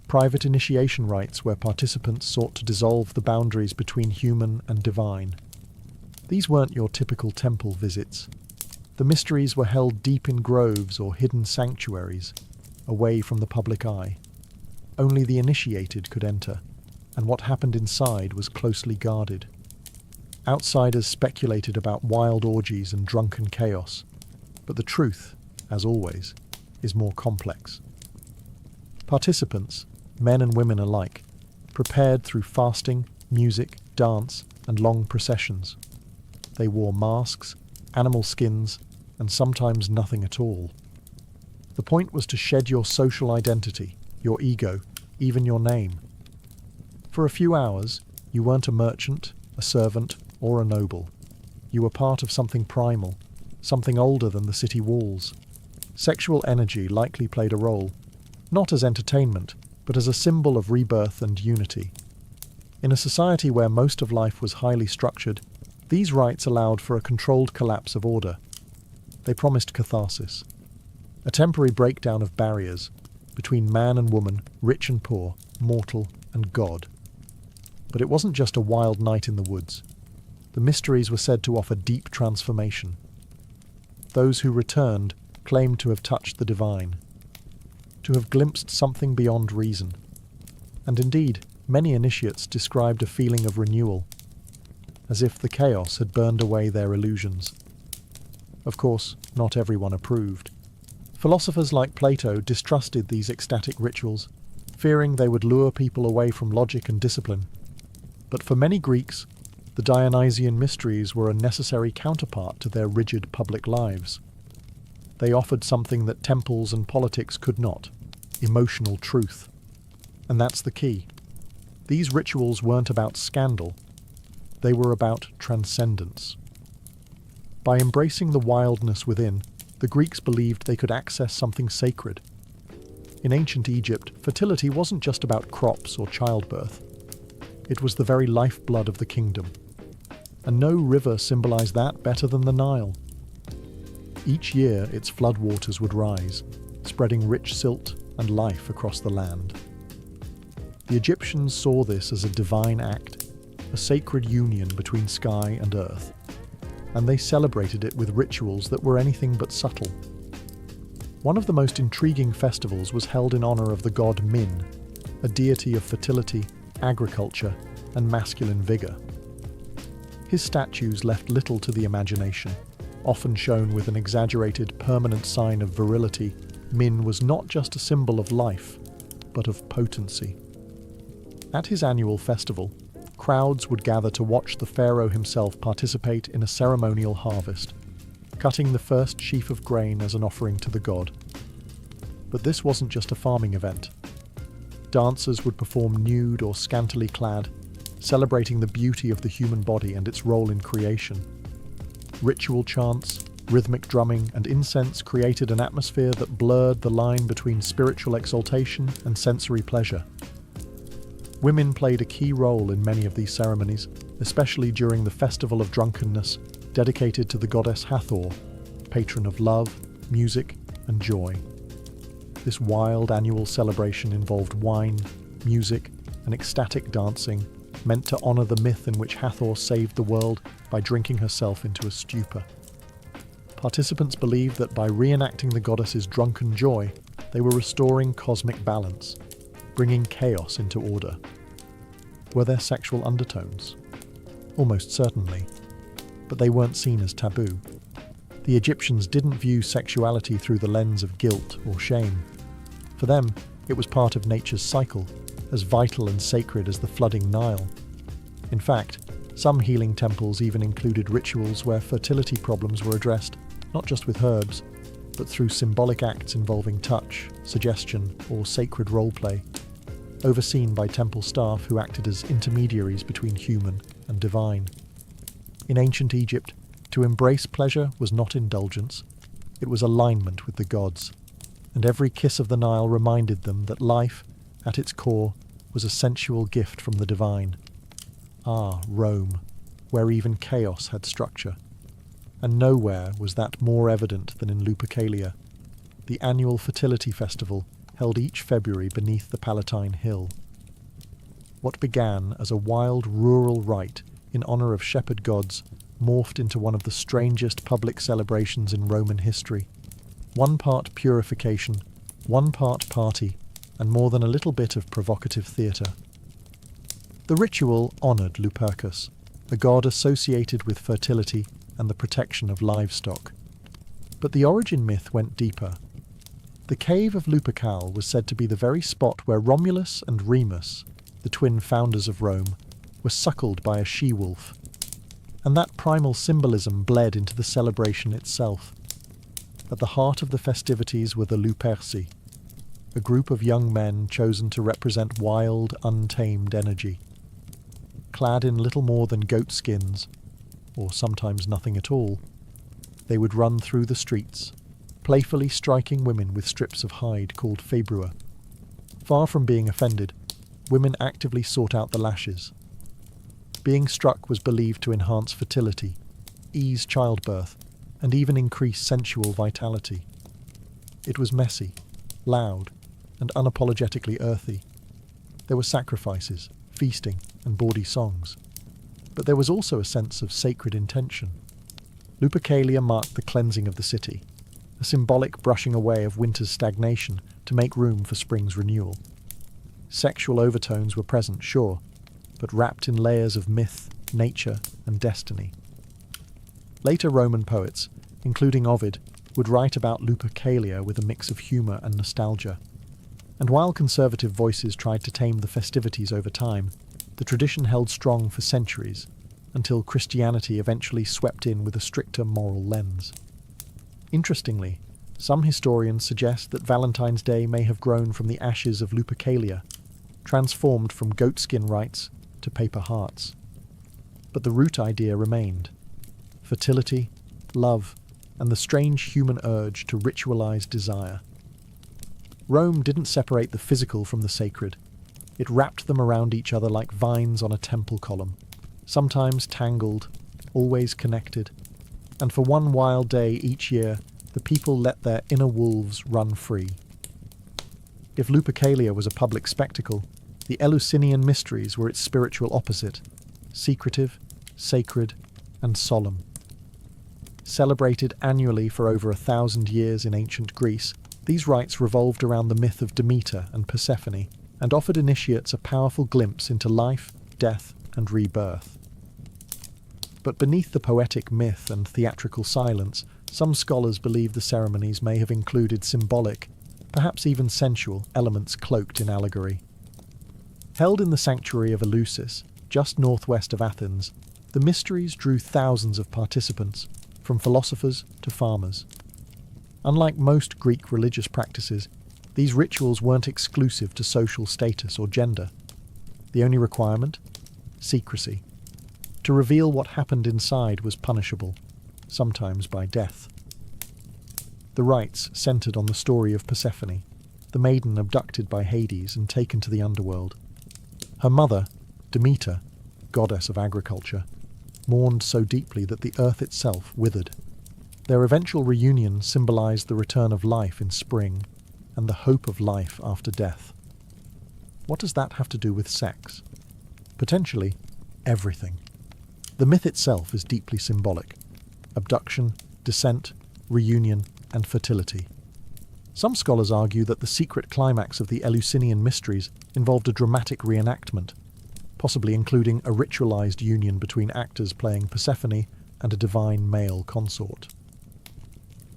private initiation rites where participants sought to dissolve the boundaries between human and divine. These weren't your typical temple visits. The mysteries were held deep in groves or hidden sanctuaries, away from the public eye. Only the initiated could enter, and what happened inside was closely guarded. Outsiders speculated about wild orgies and drunken chaos, but the truth, as always, is more complex. Participants, men and women alike, prepared through fasting, music, dance, and long processions. They wore masks, animal skins, and sometimes nothing at all. The point was to shed your social identity, your ego, even your name. For a few hours, you weren't a merchant, a servant, or a noble. You were part of something primal, something older than the city walls. Sexual energy likely played a role, not as entertainment, but as a symbol of rebirth and unity. In a society where most of life was highly structured, these rites allowed for a controlled collapse of order. They promised catharsis, a temporary breakdown of barriers between man and woman, rich and poor, mortal and God. But it wasn't just a wild night in the woods. The mysteries were said to offer deep transformation. Those who returned claimed to have touched the divine, to have glimpsed something beyond reason. And indeed, many initiates described a feeling of renewal, as if the chaos had burned away their illusions. Of course, not everyone approved. Philosophers like Plato distrusted these ecstatic rituals, fearing they would lure people away from logic and discipline. But for many Greeks, the Dionysian mysteries were a necessary counterpart to their rigid public lives. They offered something that temples and politics could not: emotional truth. And that's the key. These rituals weren't about scandal. They were about transcendence. By embracing the wildness within, the Greeks believed they could access something sacred. In ancient Egypt, fertility wasn't just about crops or childbirth. It was the very lifeblood of the kingdom. And no river symbolized that better than the Nile. Each year, its floodwaters would rise, spreading rich silt and life across the land. The Egyptians saw this as a divine act, a sacred union between sky and earth, and they celebrated it with rituals that were anything but subtle. One of the most intriguing festivals was held in honor of the god Min, a deity of fertility, agriculture, and masculine vigor. His statues left little to the imagination. Often shown with an exaggerated, permanent sign of virility, Min was not just a symbol of life, but of potency. At his annual festival, crowds would gather to watch the pharaoh himself participate in a ceremonial harvest, cutting the first sheaf of grain as an offering to the god. But this wasn't just a farming event. Dancers would perform nude or scantily clad, celebrating the beauty of the human body and its role in creation. Ritual chants, rhythmic drumming, and incense created an atmosphere that blurred the line between spiritual exaltation and sensory pleasure. Women played a key role in many of these ceremonies, especially during the Festival of Drunkenness, dedicated to the goddess Hathor, patron of love, music, and joy. This wild annual celebration involved wine, music, and ecstatic dancing, meant to honor the myth in which Hathor saved the world by drinking herself into a stupor. Participants believed that by reenacting the goddess's drunken joy, they were restoring cosmic balance, bringing chaos into order. Were there sexual undertones? Almost certainly, but they weren't seen as taboo. The Egyptians didn't view sexuality through the lens of guilt or shame. For them, it was part of nature's cycle, as vital and sacred as the flooding Nile. In fact, some healing temples even included rituals where fertility problems were addressed not just with herbs, but through symbolic acts involving touch, suggestion, or sacred roleplay, overseen by temple staff who acted as intermediaries between human and divine. In ancient Egypt, to embrace pleasure was not indulgence, it was alignment with the gods, and every kiss of the Nile reminded them that life, at its core, was a sensual gift from the divine. Ah, Rome, where even chaos had structure. And nowhere was that more evident than in Lupercalia, the annual fertility festival held each February beneath the Palatine Hill. What began as a wild rural rite in honor of shepherd gods morphed into one of the strangest public celebrations in Roman history. One part purification, one part party, and more than a little bit of provocative theatre. The ritual honoured Lupercus, a god associated with fertility and the protection of livestock. But the origin myth went deeper. The cave of Lupercal was said to be the very spot where Romulus and Remus, the twin founders of Rome, were suckled by a she-wolf. And that primal symbolism bled into the celebration itself. At the heart of the festivities were the Luperci, a group of young men chosen to represent wild, untamed energy. Clad in little more than goat skins, or sometimes nothing at all, they would run through the streets, playfully striking women with strips of hide called februa. Far from being offended, women actively sought out the lashes. Being struck was believed to enhance fertility, ease childbirth, and even increase sensual vitality. It was messy, loud, and unapologetically earthy. There were sacrifices, feasting, and bawdy songs. But there was also a sense of sacred intention. Lupercalia marked the cleansing of the city, a symbolic brushing away of winter's stagnation to make room for spring's renewal. Sexual overtones were present, sure, but wrapped in layers of myth, nature, and destiny. Later Roman poets, including Ovid, would write about Lupercalia with a mix of humour and nostalgia. And while conservative voices tried to tame the festivities over time, the tradition held strong for centuries, until Christianity eventually swept in with a stricter moral lens. Interestingly, some historians suggest that Valentine's Day may have grown from the ashes of Lupercalia, transformed from goatskin rites to paper hearts. But the root idea remained: fertility, love, and the strange human urge to ritualize desire. Rome didn't separate the physical from the sacred. It wrapped them around each other like vines on a temple column, sometimes tangled, always connected. And for one wild day each year, the people let their inner wolves run free. If Lupercalia was a public spectacle, the Eleusinian mysteries were its spiritual opposite: secretive, sacred, and solemn. Celebrated annually for over 1,000 years in ancient Greece, these rites revolved around the myth of Demeter and Persephone, and offered initiates a powerful glimpse into life, death, and rebirth. But beneath the poetic myth and theatrical silence, some scholars believe the ceremonies may have included symbolic, perhaps even sensual, elements cloaked in allegory. Held in the sanctuary of Eleusis, just northwest of Athens, the mysteries drew thousands of participants, from philosophers to farmers. Unlike most Greek religious practices, these rituals weren't exclusive to social status or gender. The only requirement? Secrecy. To reveal what happened inside was punishable, sometimes by death. The rites centered on the story of Persephone, the maiden abducted by Hades and taken to the underworld. Her mother, Demeter, goddess of agriculture, mourned so deeply that the earth itself withered. Their eventual reunion symbolized the return of life in spring and the hope of life after death. What does that have to do with sex? Potentially, everything. The myth itself is deeply symbolic: abduction, descent, reunion, and fertility. Some scholars argue that the secret climax of the Eleusinian mysteries involved a dramatic reenactment, possibly including a ritualized union between actors playing Persephone and a divine male consort.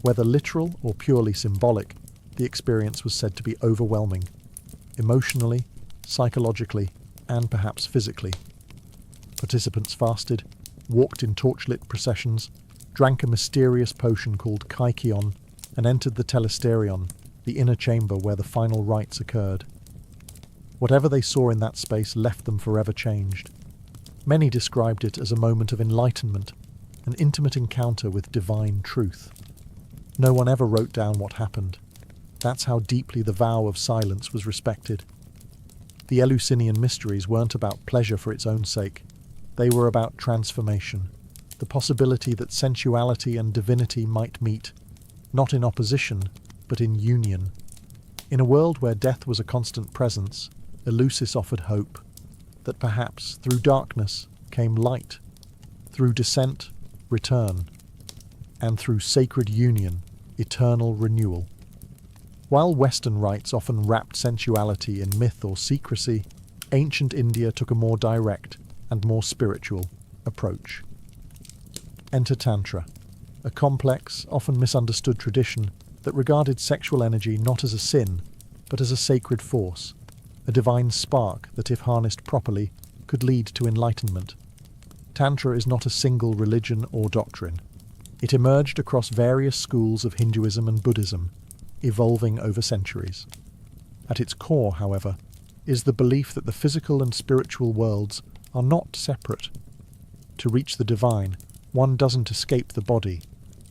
Whether literal or purely symbolic, the experience was said to be overwhelming, emotionally, psychologically, and perhaps physically. Participants fasted, walked in torchlit processions, drank a mysterious potion called kykeon, and entered the telesterion, the inner chamber where the final rites occurred. Whatever they saw in that space left them forever changed. Many described it as a moment of enlightenment, an intimate encounter with divine truth. No one ever wrote down what happened. That's how deeply the vow of silence was respected. The Eleusinian mysteries weren't about pleasure for its own sake. They were about transformation, the possibility that sensuality and divinity might meet, not in opposition, but in union. In a world where death was a constant presence, Eleusis offered hope, that perhaps through darkness came light, through descent, return, and through sacred union, eternal renewal. While Western rites often wrapped sensuality in myth or secrecy, ancient India took a more direct and more spiritual approach. Enter Tantra, a complex, often misunderstood tradition that regarded sexual energy not as a sin, but as a sacred force, a divine spark that, if harnessed properly, could lead to enlightenment. Tantra is not a single religion or doctrine. It emerged across various schools of Hinduism and Buddhism, evolving over centuries. At its core, however, is the belief that the physical and spiritual worlds are not separate. To reach the divine, one doesn't escape the body,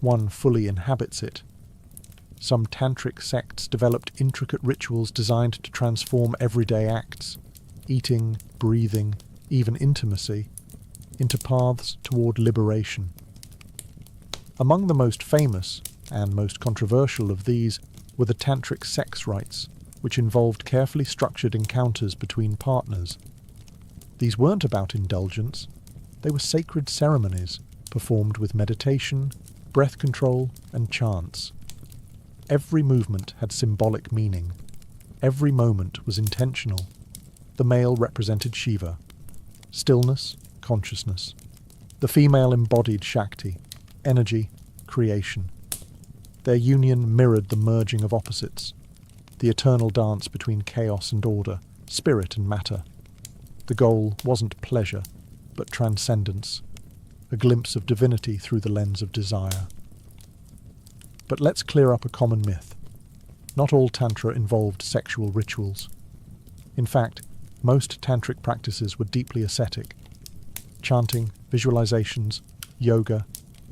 one fully inhabits it. Some tantric sects developed intricate rituals designed to transform everyday acts, eating, breathing, even intimacy, into paths toward liberation. Among the most famous and most controversial of these were the tantric sex rites, which involved carefully structured encounters between partners. These weren't about indulgence, they were sacred ceremonies performed with meditation, breath control, and chants. Every movement had symbolic meaning. Every moment was intentional. The male represented Shiva, stillness, consciousness. The female embodied Shakti, energy, creation. Their union mirrored the merging of opposites, the eternal dance between chaos and order, spirit and matter. The goal wasn't pleasure, but transcendence, a glimpse of divinity through the lens of desire. But let's clear up a common myth. Not all Tantra involved sexual rituals. In fact, most tantric practices were deeply ascetic. Chanting, visualizations, yoga,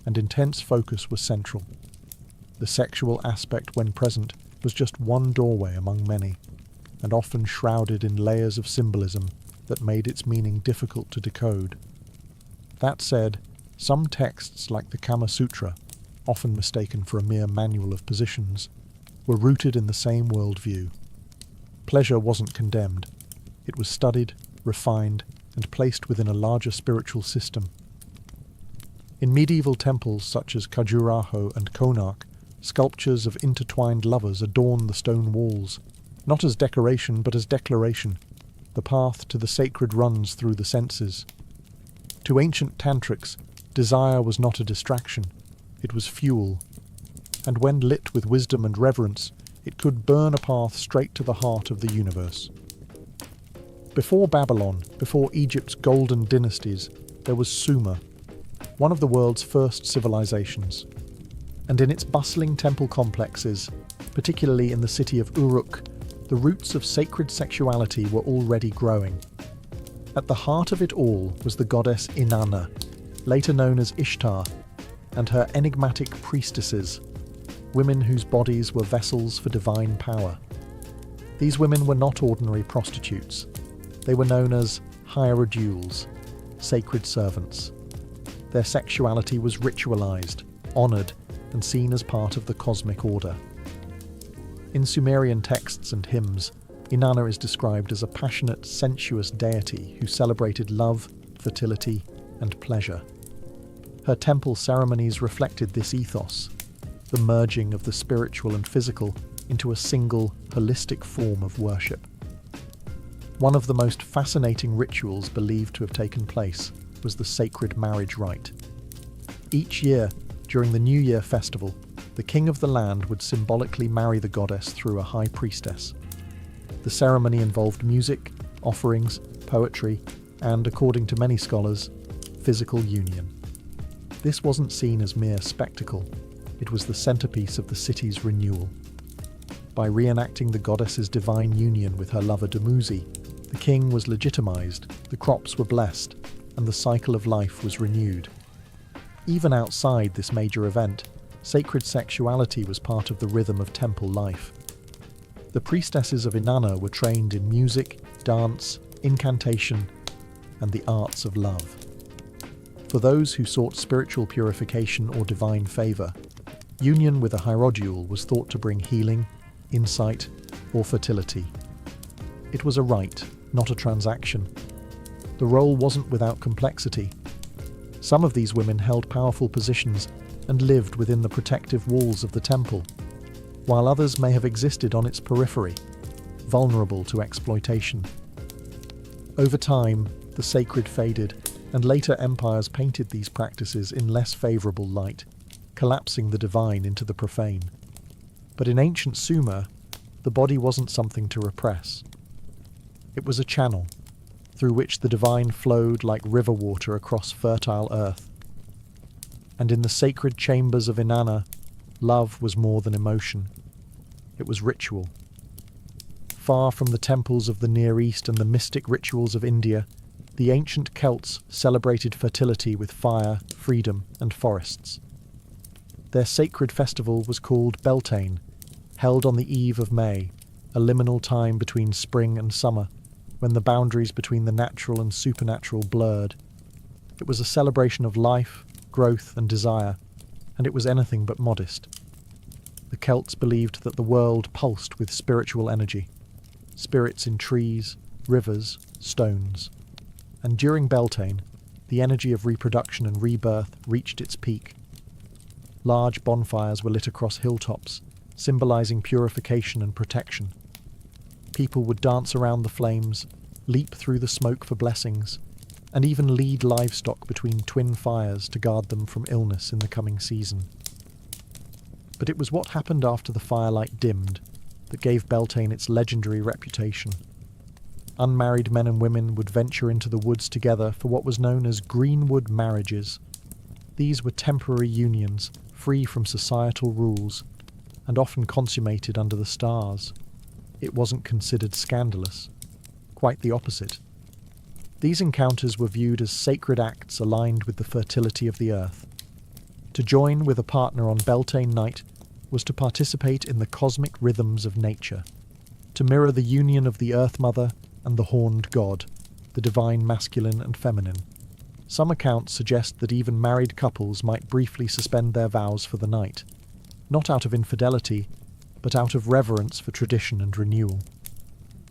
and intense focus were central. The sexual aspect, when present, was just one doorway among many, and often shrouded in layers of symbolism that made its meaning difficult to decode. That said, some texts like the Kama Sutra, often mistaken for a mere manual of positions, were rooted in the same worldview. Pleasure wasn't condemned. It was studied, refined, and placed within a larger spiritual system. In medieval temples such as Khajuraho and Konark, sculptures of intertwined lovers adorn the stone walls, not as decoration but as declaration. The path to the sacred runs through the senses. To ancient tantrics, desire was not a distraction, it was fuel, and when lit with wisdom and reverence, it could burn a path straight to the heart of the universe. Before Babylon, before Egypt's golden dynasties, there was Sumer, one of the world's first civilizations. And in its bustling temple complexes, particularly in the city of Uruk, the roots of sacred sexuality were already growing. At the heart of it all was the goddess Inanna, later known as Ishtar, and her enigmatic priestesses, women whose bodies were vessels for divine power. These women were not ordinary prostitutes. They were known as hierodules, sacred servants. Their sexuality was ritualized, honored, and seen as part of the cosmic order. In Sumerian texts and hymns, Inanna is described as a passionate, sensuous deity who celebrated love, fertility, and pleasure. Her temple ceremonies reflected this ethos, the merging of the spiritual and physical into a single, holistic form of worship. One of the most fascinating rituals believed to have taken place was the sacred marriage rite. Each year, during the New Year festival, the king of the land would symbolically marry the goddess through a high priestess. The ceremony involved music, offerings, poetry, and, according to many scholars, physical union. This wasn't seen as mere spectacle, it was the centerpiece of the city's renewal. By reenacting the goddess's divine union with her lover Dumuzi, the king was legitimized, the crops were blessed, and the cycle of life was renewed. Even outside this major event, sacred sexuality was part of the rhythm of temple life. The priestesses of Inanna were trained in music, dance, incantation, and the arts of love. For those who sought spiritual purification or divine favor, union with a hierodule was thought to bring healing, insight, or fertility. It was a rite, not a transaction. The role wasn't without complexity. Some of these women held powerful positions and lived within the protective walls of the temple. while others may have existed on its periphery, vulnerable to exploitation. Over time, the sacred faded, and later empires painted these practices in less favourable light, collapsing the divine into the profane. But in ancient Sumer, the body wasn't something to repress. It was a channel, through which the divine flowed like river water across fertile earth. And in the sacred chambers of Inanna, love was more than emotion. It was ritual. Far from the temples of the Near East and the mystic rituals of India, the ancient Celts celebrated fertility with fire, freedom, and forests. Their sacred festival was called Beltane, held on the eve of May, a liminal time between spring and summer, when the boundaries between the natural and supernatural blurred. It was a celebration of life, growth, and desire, and it was anything but modest. The Celts believed that the world pulsed with spiritual energy, spirits in trees, rivers, stones. And during Beltane, the energy of reproduction and rebirth reached its peak. Large bonfires were lit across hilltops, symbolizing purification and protection. People would dance around the flames, leap through the smoke for blessings, and even lead livestock between twin fires to guard them from illness in the coming season. But it was what happened after the firelight dimmed that gave Beltane its legendary reputation. Unmarried men and women would venture into the woods together for what was known as greenwood marriages. These were temporary unions, free from societal rules, and often consummated under the stars. It wasn't considered scandalous. Quite the opposite. These encounters were viewed as sacred acts aligned with the fertility of the earth. To join with a partner on Beltane night was to participate in the cosmic rhythms of nature, to mirror the union of the Earth Mother and the horned god, the divine masculine and feminine. Some accounts suggest that even married couples might briefly suspend their vows for the night, not out of infidelity, but out of reverence for tradition and renewal.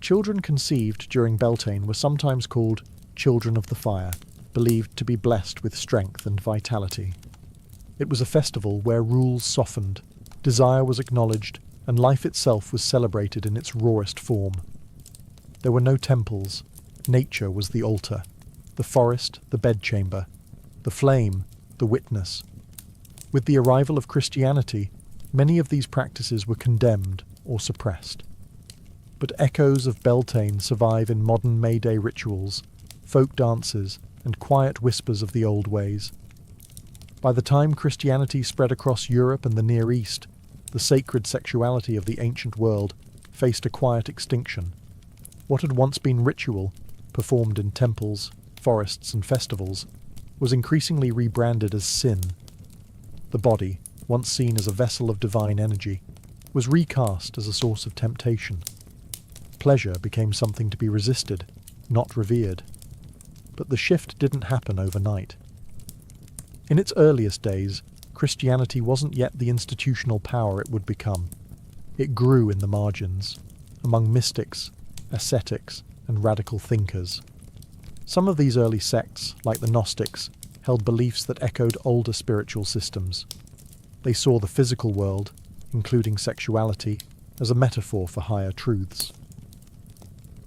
Children conceived during Beltane were sometimes called children of the fire, believed to be blessed with strength and vitality. It was a festival where rules softened, desire was acknowledged, and life itself was celebrated in its rawest form. There were no temples. Nature was the altar, the forest the bedchamber, the flame the witness. With the arrival of Christianity, many of these practices were condemned or suppressed. But echoes of Beltane survive in modern May Day rituals, folk dances, and quiet whispers of the old ways. By the time Christianity spread across Europe and the Near East, the sacred sexuality of the ancient world faced a quiet extinction. What had once been ritual, performed in temples, forests, and festivals, was increasingly rebranded as sin. The body, once seen as a vessel of divine energy, was recast as a source of temptation. Pleasure became something to be resisted, not revered. But the shift didn't happen overnight. In its earliest days, Christianity wasn't yet the institutional power it would become. It grew in the margins, among mystics, ascetics, and radical thinkers. Some of these early sects, like the Gnostics, held beliefs that echoed older spiritual systems. They saw the physical world, including sexuality, as a metaphor for higher truths.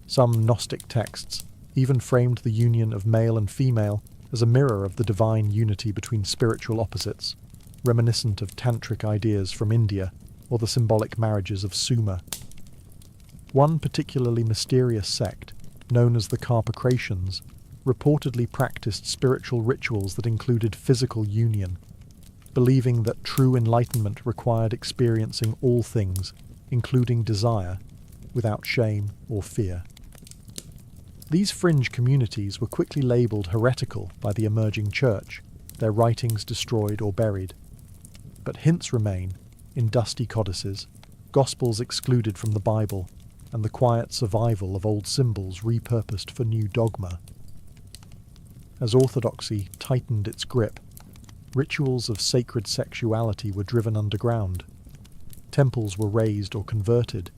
Some Gnostic texts even framed the union of male and female as a mirror of the divine unity between spiritual opposites, reminiscent of tantric ideas from India or the symbolic marriages of Sumer. One particularly mysterious sect, known as the Carpocratians, reportedly practiced spiritual rituals that included physical union, believing that true enlightenment required experiencing all things, including desire, without shame or fear. These fringe communities were quickly labelled heretical by the emerging church, their writings destroyed or buried. But hints remain, in dusty codices, gospels excluded from the Bible, and the quiet survival of old symbols repurposed for new dogma. As orthodoxy tightened its grip, rituals of sacred sexuality were driven underground. Temples were razed or converted.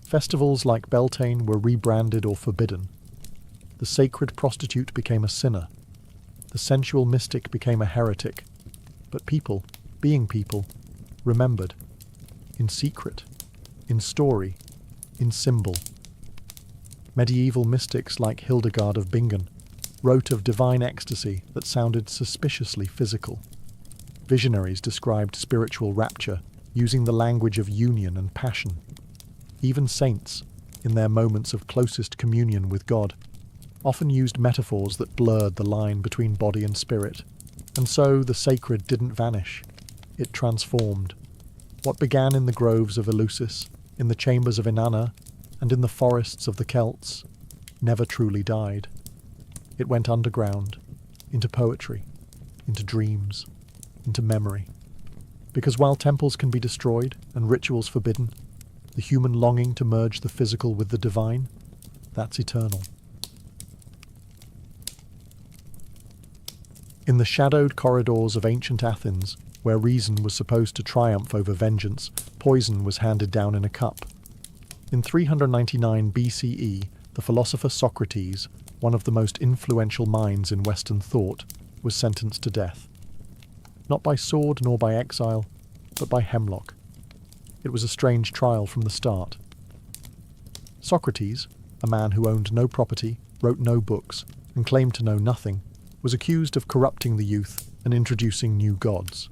Festivals like Beltane were rebranded or forbidden. The sacred prostitute became a sinner. The sensual mystic became a heretic. But people, being people, remembered. in secret, in story, in symbol. Medieval mystics like Hildegard of Bingen wrote of divine ecstasy that sounded suspiciously physical. Visionaries described spiritual rapture using the language of union and passion. Even saints, in their moments of closest communion with God, often used metaphors that blurred the line between body and spirit. And so the sacred didn't vanish. It transformed. What began in the groves of Eleusis, in the chambers of Inanna, and in the forests of the Celts, never truly died. It went underground, into poetry, into dreams, into memory. Because while temples can be destroyed and rituals forbidden, the human longing to merge the physical with the divine, that's eternal. In the shadowed corridors of ancient Athens, where reason was supposed to triumph over vengeance, poison was handed down in a cup. In 399 BCE, the philosopher Socrates, one of the most influential minds in Western thought, was sentenced to death. Not by sword nor by exile, but by hemlock. It was a strange trial from the start. Socrates, a man who owned no property, wrote no books, and claimed to know nothing, was accused of corrupting the youth and introducing new gods.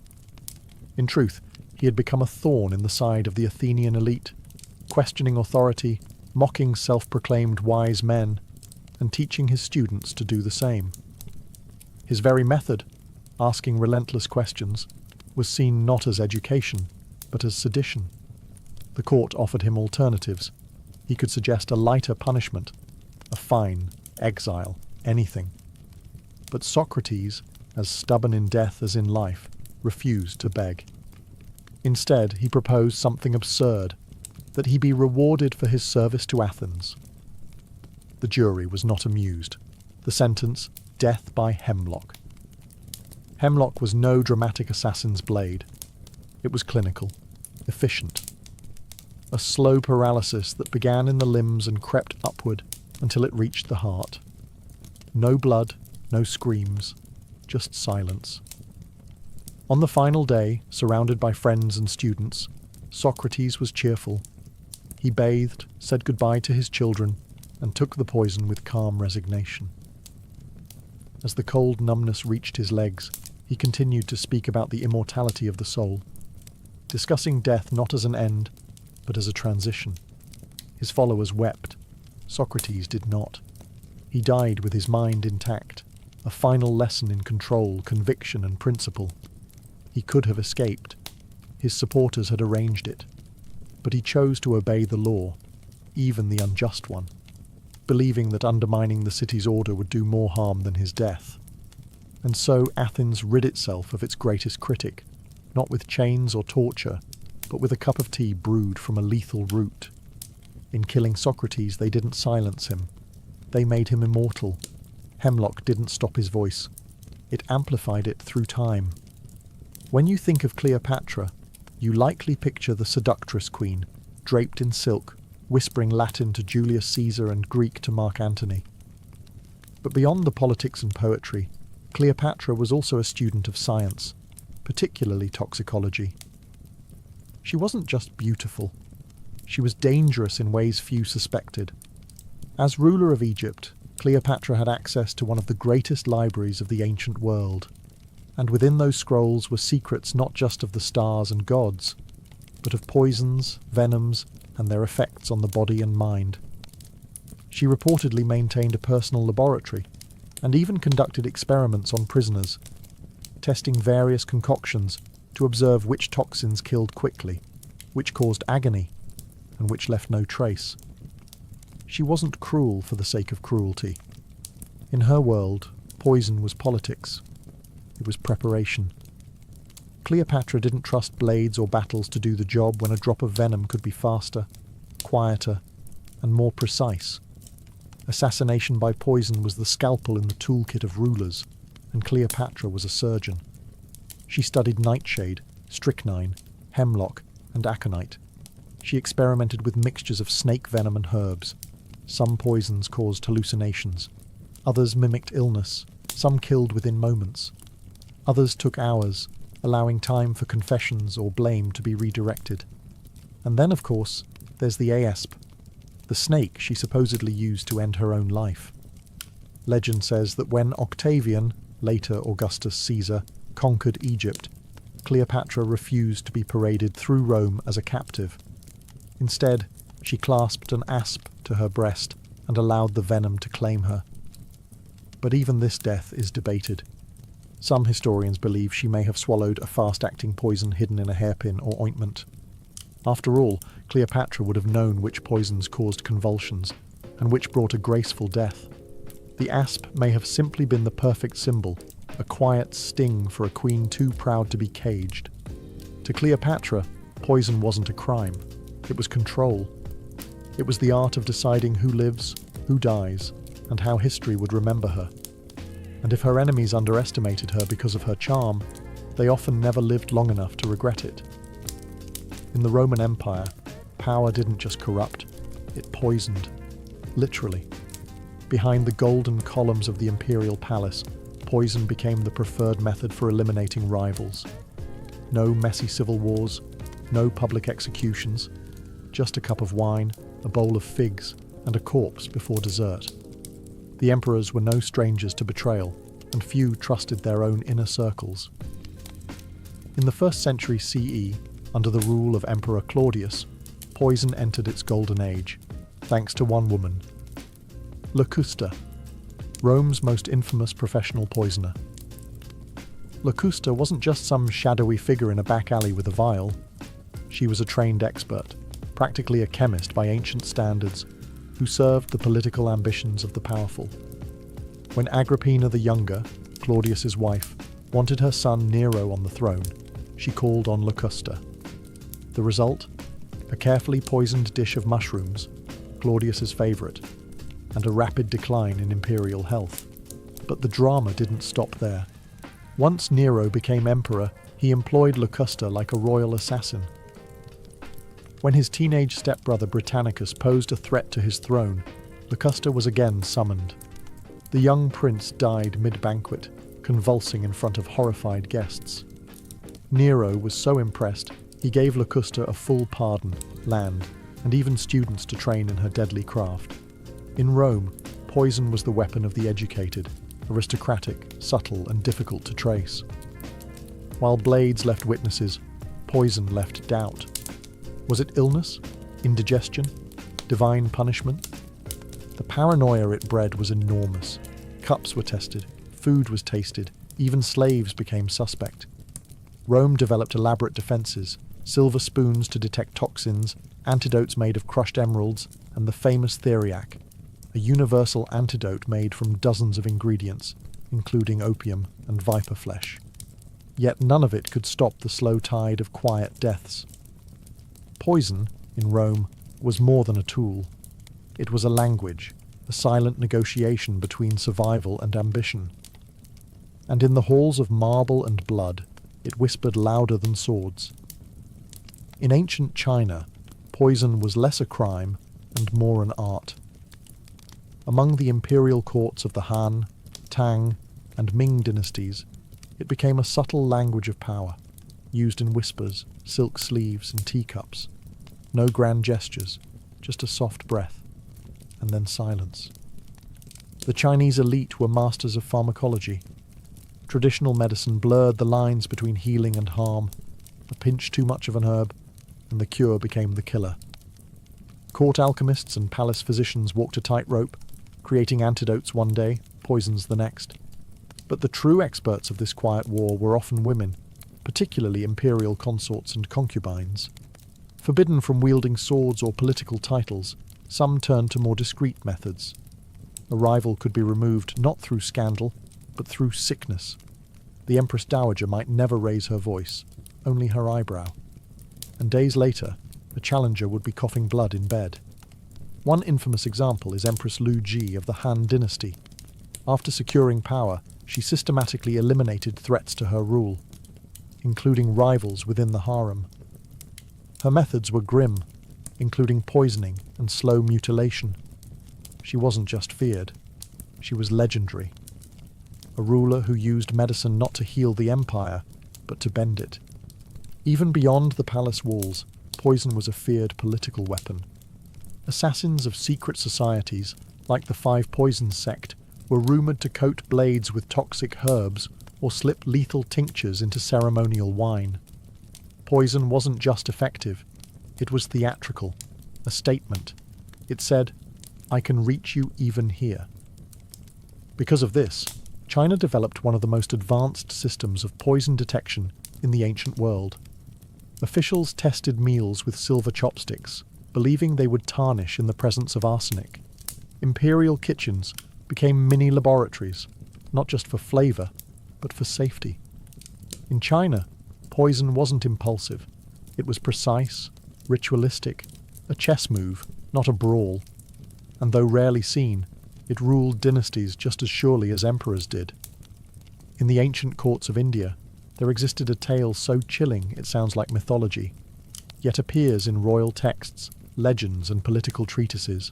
In truth, he had become a thorn in the side of the Athenian elite, questioning authority, mocking self-proclaimed wise men, and teaching his students to do the same. His very method, asking relentless questions, was seen not as education, but as sedition. The court offered him alternatives. He could suggest a lighter punishment, a fine, exile, anything. But Socrates, as stubborn in death as in life, refused to beg. Instead, he proposed something absurd, that he be rewarded for his service to Athens. The jury was not amused. The sentence, death by hemlock. Hemlock was no dramatic assassin's blade. It was clinical, efficient. A slow paralysis that began in the limbs and crept upward until it reached the heart. No blood, no screams, just silence. On the final day, surrounded by friends and students, Socrates was cheerful. He bathed, said goodbye to his children, and took the poison with calm resignation. As the cold numbness reached his legs, he continued to speak about the immortality of the soul, discussing death not as an end, but as a transition. His followers wept. Socrates did not. He died with his mind intact, a final lesson in control, conviction, and principle. He could have escaped. His supporters had arranged it. But he chose to obey the law, even the unjust one, believing that undermining the city's order would do more harm than his death. And so Athens rid itself of its greatest critic, not with chains or torture, but with a cup of tea brewed from a lethal root. In killing Socrates, they didn't silence him. They made him immortal. Hemlock didn't stop his voice. It amplified it through time. When you think of Cleopatra, you likely picture the seductress queen, draped in silk, whispering Latin to Julius Caesar and Greek to Mark Antony. But beyond the politics and poetry, Cleopatra was also a student of science, particularly toxicology. She wasn't just beautiful. She was dangerous in ways few suspected. As ruler of Egypt, Cleopatra had access to one of the greatest libraries of the ancient world, and within those scrolls were secrets not just of the stars and gods, but of poisons, venoms, and their effects on the body and mind. She reportedly maintained a personal laboratory, and even conducted experiments on prisoners, testing various concoctions to observe which toxins killed quickly, which caused agony, and which left no trace. She wasn't cruel for the sake of cruelty. In her world, poison was politics. It was preparation. Cleopatra didn't trust blades or battles to do the job when a drop of venom could be faster, quieter, and more precise. Assassination by poison was the scalpel in the toolkit of rulers, and Cleopatra was a surgeon. She studied nightshade, strychnine, hemlock, and aconite. She experimented with mixtures of snake venom and herbs. Some poisons caused hallucinations. Others mimicked illness. Some killed within moments. Others took hours, allowing time for confessions or blame to be redirected. And then, of course, there's the asp, the snake she supposedly used to end her own life. Legend says that when Octavian, later Augustus Caesar, conquered Egypt, Cleopatra refused to be paraded through Rome as a captive. Instead, she clasped an asp to her breast and allowed the venom to claim her. But even this death is debated. Some historians believe she may have swallowed a fast-acting poison hidden in a hairpin or ointment. After all, Cleopatra would have known which poisons caused convulsions and which brought a graceful death. The asp may have simply been the perfect symbol, a quiet sting for a queen too proud to be caged. To Cleopatra, poison wasn't a crime. It was control. It was the art of deciding who lives, who dies, and how history would remember her. And if her enemies underestimated her because of her charm, they often never lived long enough to regret it. In the Roman Empire, power didn't just corrupt, it poisoned. Literally. Behind the golden columns of the imperial palace, poison became the preferred method for eliminating rivals. No messy civil wars, no public executions, just a cup of wine, a bowl of figs, and a corpse before dessert. The emperors were no strangers to betrayal, and few trusted their own inner circles. In the 1st century CE, under the rule of Emperor Claudius, poison entered its golden age, thanks to one woman, Locusta, Rome's most infamous professional poisoner. Locusta wasn't just some shadowy figure in a back alley with a vial. She was a trained expert, practically a chemist by ancient standards, who served the political ambitions of the powerful. When Agrippina the Younger, Claudius's wife, wanted her son Nero on the throne, she called on Locusta. The result? A carefully poisoned dish of mushrooms, Claudius's favourite, and a rapid decline in imperial health. But the drama didn't stop there. Once Nero became emperor, he employed Locusta like a royal assassin. When his teenage stepbrother Britannicus posed a threat to his throne, Locusta was again summoned. The young prince died mid-banquet, convulsing in front of horrified guests. Nero was so impressed, he gave Locusta a full pardon, land, and even students to train in her deadly craft. In Rome, poison was the weapon of the educated, aristocratic, subtle, and difficult to trace. While blades left witnesses, poison left doubt. Was it illness? Indigestion? Divine punishment? The paranoia it bred was enormous. Cups were tested, food was tasted, even slaves became suspect. Rome developed elaborate defences, silver spoons to detect toxins, antidotes made of crushed emeralds, and the famous theriac, a universal antidote made from dozens of ingredients, including opium and viper flesh. Yet none of it could stop the slow tide of quiet deaths. Poison, in Rome, was more than a tool. It was a language, a silent negotiation between survival and ambition. And in the halls of marble and blood, it whispered louder than swords. In ancient China, poison was less a crime and more an art. Among the imperial courts of the Han, Tang, and Ming dynasties, it became a subtle language of power, used in whispers, silk sleeves, and teacups. No grand gestures, just a soft breath, and then silence. The Chinese elite were masters of pharmacology. Traditional medicine blurred the lines between healing and harm. A pinch too much of an herb, and the cure became the killer. Court alchemists and palace physicians walked a tightrope, creating antidotes one day, poisons the next. But the true experts of this quiet war were often women, particularly imperial consorts and concubines. Forbidden from wielding swords or political titles, some turned to more discreet methods. A rival could be removed not through scandal, but through sickness. The Empress Dowager might never raise her voice, only her eyebrow. And days later, the challenger would be coughing blood in bed. One infamous example is Empress Lu Ji of the Han dynasty. After securing power, she systematically eliminated threats to her rule, including rivals within the harem. Her methods were grim, including poisoning and slow mutilation. She wasn't just feared, she was legendary. A ruler who used medicine not to heal the empire, but to bend it. Even beyond the palace walls, poison was a feared political weapon. Assassins of secret societies, like the Five Poisons sect, were rumoured to coat blades with toxic herbs or slip lethal tinctures into ceremonial wine. Poison wasn't just effective, it was theatrical, a statement. It said, "I can reach you even here." Because of this, China developed one of the most advanced systems of poison detection in the ancient world. Officials tested meals with silver chopsticks, believing they would tarnish in the presence of arsenic. Imperial kitchens became mini laboratories, not just for flavour, but for safety. In China, poison wasn't impulsive. It was precise, ritualistic, a chess move, not a brawl. And though rarely seen, it ruled dynasties just as surely as emperors did. In the ancient courts of India, there existed a tale so chilling it sounds like mythology, yet appears in royal texts, legends and political treatises.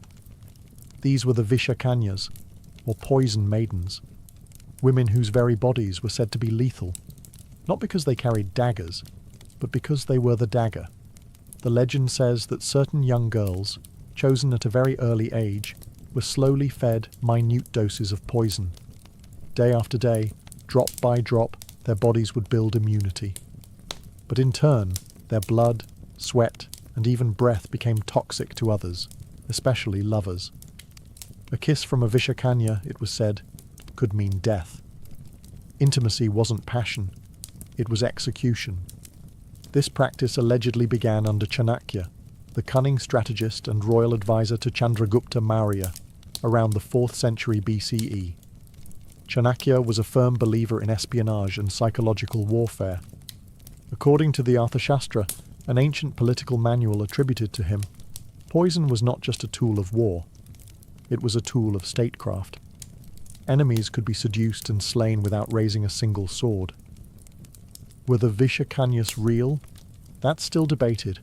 These were the Vishakanyas, or poison maidens, women whose very bodies were said to be lethal, not because they carried daggers, but because they were the dagger. The legend says that certain young girls, chosen at a very early age, were slowly fed minute doses of poison. Day after day, drop by drop, their bodies would build immunity. But in turn, their blood, sweat, and even breath became toxic to others, especially lovers. A kiss from a Vishakanya, it was said, could mean death. Intimacy wasn't passion, it was execution. This practice allegedly began under Chanakya, the cunning strategist and royal advisor to Chandragupta Maurya, around the 4th century BCE. Chanakya was a firm believer in espionage and psychological warfare. According to the Arthashastra, an ancient political manual attributed to him, poison was not just a tool of war, it was a tool of statecraft. Enemies could be seduced and slain without raising a single sword. Were the Vishakanyas real? That's still debated.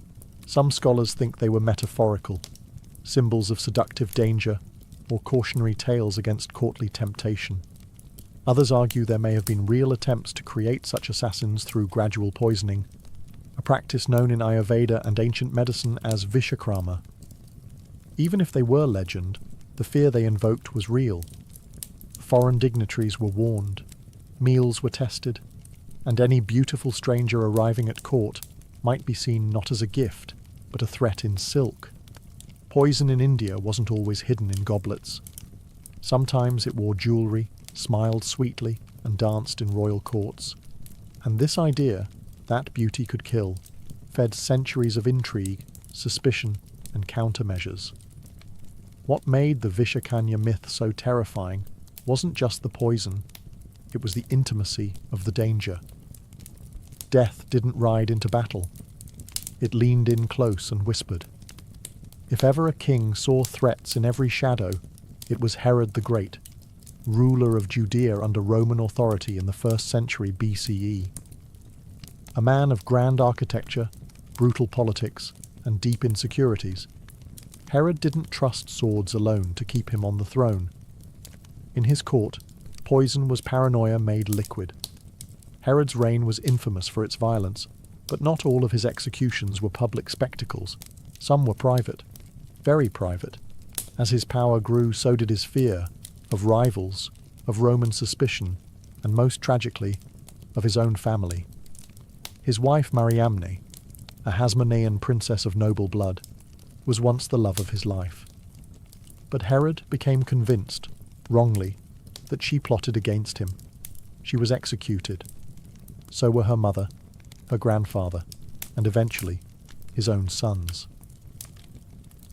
Some scholars think they were metaphorical, symbols of seductive danger, or cautionary tales against courtly temptation. Others argue there may have been real attempts to create such assassins through gradual poisoning, a practice known in Ayurveda and ancient medicine as Vishakrama. Even if they were legend, the fear they invoked was real. Foreign dignitaries were warned, meals were tested, and any beautiful stranger arriving at court might be seen not as a gift, but a threat in silk. Poison in India wasn't always hidden in goblets. Sometimes it wore jewellery, smiled sweetly, and danced in royal courts. And this idea, that beauty could kill, fed centuries of intrigue, suspicion, and countermeasures. What made the Vishakanya myth so terrifying wasn't just the poison, it was the intimacy of the danger. Death didn't ride into battle. It leaned in close and whispered. If ever a king saw threats in every shadow, it was Herod the Great, ruler of Judea under Roman authority in the 1st century BCE. A man of grand architecture, brutal politics, and deep insecurities, Herod didn't trust swords alone to keep him on the throne. In his court, poison was paranoia made liquid. Herod's reign was infamous for its violence, but not all of his executions were public spectacles. Some were private, very private. As his power grew, so did his fear of rivals, of Roman suspicion, and most tragically, of his own family. His wife Mariamne, a Hasmonean princess of noble blood, was once the love of his life. But Herod became convinced, wrongly, that she plotted against him. She was executed. So were her mother, her grandfather, and eventually, his own sons.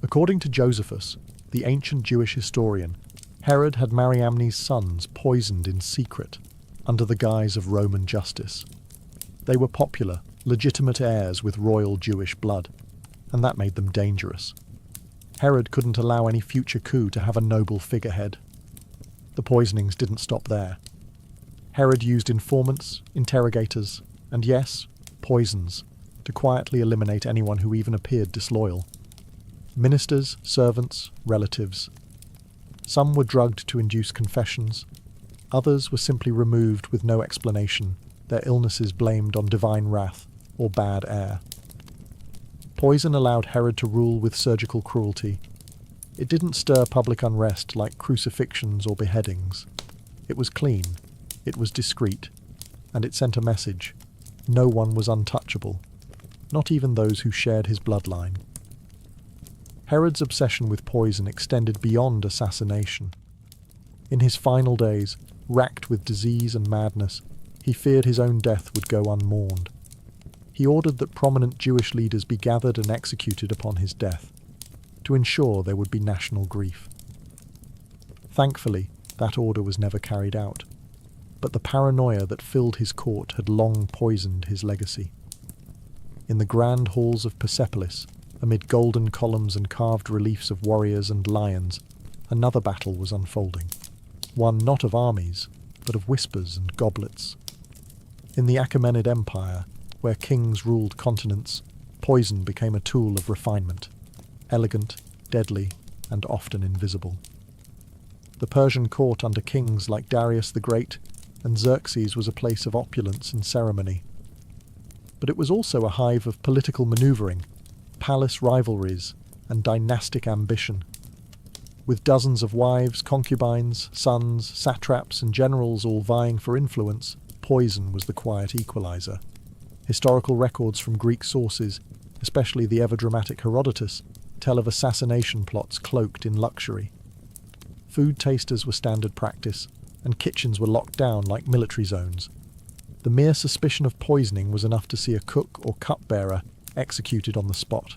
According to Josephus, the ancient Jewish historian, Herod had Mariamne's sons poisoned in secret, under the guise of Roman justice. They were popular, legitimate heirs with royal Jewish blood, and that made them dangerous. Herod couldn't allow any future coup to have a noble figurehead. The poisonings didn't stop there. Herod used informants, interrogators, and yes, poisons, to quietly eliminate anyone who even appeared disloyal. Ministers, servants, relatives. Some were drugged to induce confessions. Others were simply removed with no explanation, their illnesses blamed on divine wrath or bad air. Poison allowed Herod to rule with surgical cruelty. It didn't stir public unrest like crucifixions or beheadings. It was clean, it was discreet, and it sent a message. No one was untouchable, not even those who shared his bloodline. Herod's obsession with poison extended beyond assassination. In his final days, racked with disease and madness, he feared his own death would go unmourned. He ordered that prominent Jewish leaders be gathered and executed upon his death, to ensure there would be national grief. Thankfully, that order was never carried out, but the paranoia that filled his court had long poisoned his legacy. In the grand halls of Persepolis, amid golden columns and carved reliefs of warriors and lions, another battle was unfolding, one not of armies, but of whispers and goblets. In the Achaemenid Empire, where kings ruled continents, poison became a tool of refinement, elegant, deadly, and often invisible. The Persian court under kings like Darius the Great and Xerxes was a place of opulence and ceremony. But it was also a hive of political manoeuvring, palace rivalries, and dynastic ambition. With dozens of wives, concubines, sons, satraps, and generals all vying for influence, poison was the quiet equalizer. Historical records from Greek sources, especially the ever-dramatic Herodotus, tell of assassination plots cloaked in luxury. Food tasters were standard practice, and kitchens were locked down like military zones. The mere suspicion of poisoning was enough to see a cook or cupbearer executed on the spot.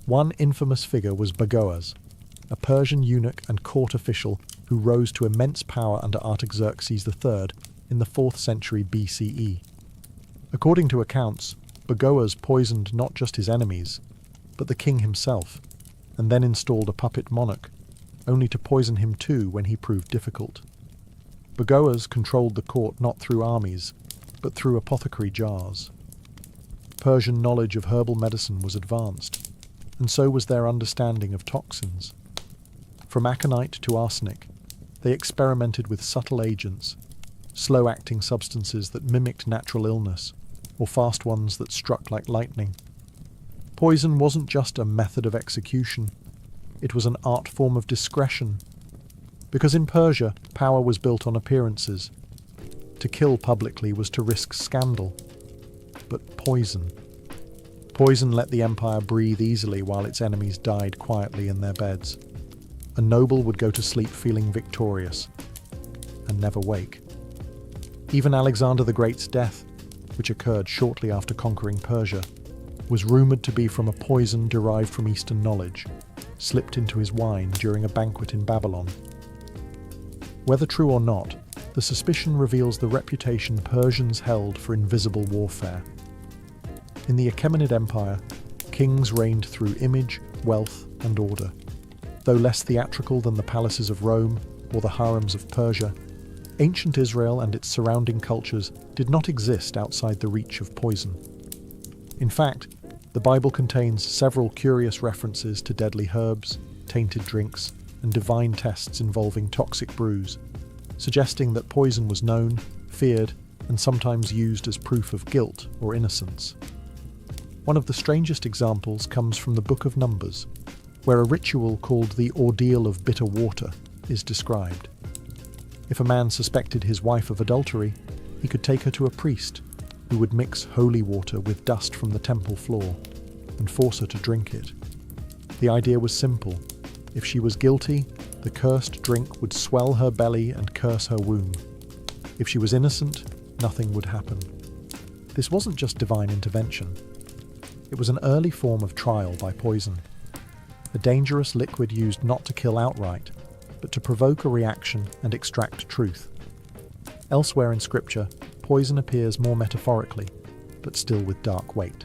One infamous figure was Bagoas, a Persian eunuch and court official who rose to immense power under Artaxerxes III in the 4th century BCE. According to accounts, Bagoas poisoned not just his enemies, but the king himself, and then installed a puppet monarch, only to poison him too when he proved difficult. Bagoas controlled the court not through armies, but through apothecary jars. Persian knowledge of herbal medicine was advanced, and so was their understanding of toxins. From aconite to arsenic, they experimented with subtle agents, slow-acting substances that mimicked natural illness, or fast ones that struck like lightning. Poison wasn't just a method of execution, it was an art form of discretion. Because in Persia, power was built on appearances. To kill publicly was to risk scandal. But poison. Poison let the empire breathe easily while its enemies died quietly in their beds. A noble would go to sleep feeling victorious, and never wake. Even Alexander the Great's death, which occurred shortly after conquering Persia, was rumoured to be from a poison derived from Eastern knowledge, slipped into his wine during a banquet in Babylon. Whether true or not, the suspicion reveals the reputation Persians held for invisible warfare. In the Achaemenid Empire, kings reigned through image, wealth, and order. Though less theatrical than the palaces of Rome or the harems of Persia, ancient Israel and its surrounding cultures did not exist outside the reach of poison. In fact, the Bible contains several curious references to deadly herbs, tainted drinks, and divine tests involving toxic brews, suggesting that poison was known, feared, and sometimes used as proof of guilt or innocence. One of the strangest examples comes from the Book of Numbers, where a ritual called the Ordeal of Bitter Water is described. If a man suspected his wife of adultery, he could take her to a priest, who would mix holy water with dust from the temple floor and force her to drink it. The idea was simple. If she was guilty, the cursed drink would swell her belly and curse her womb. If she was innocent, nothing would happen. This wasn't just divine intervention. It was an early form of trial by poison, a dangerous liquid used not to kill outright, but to provoke a reaction and extract truth. Elsewhere in Scripture, poison appears more metaphorically, but still with dark weight.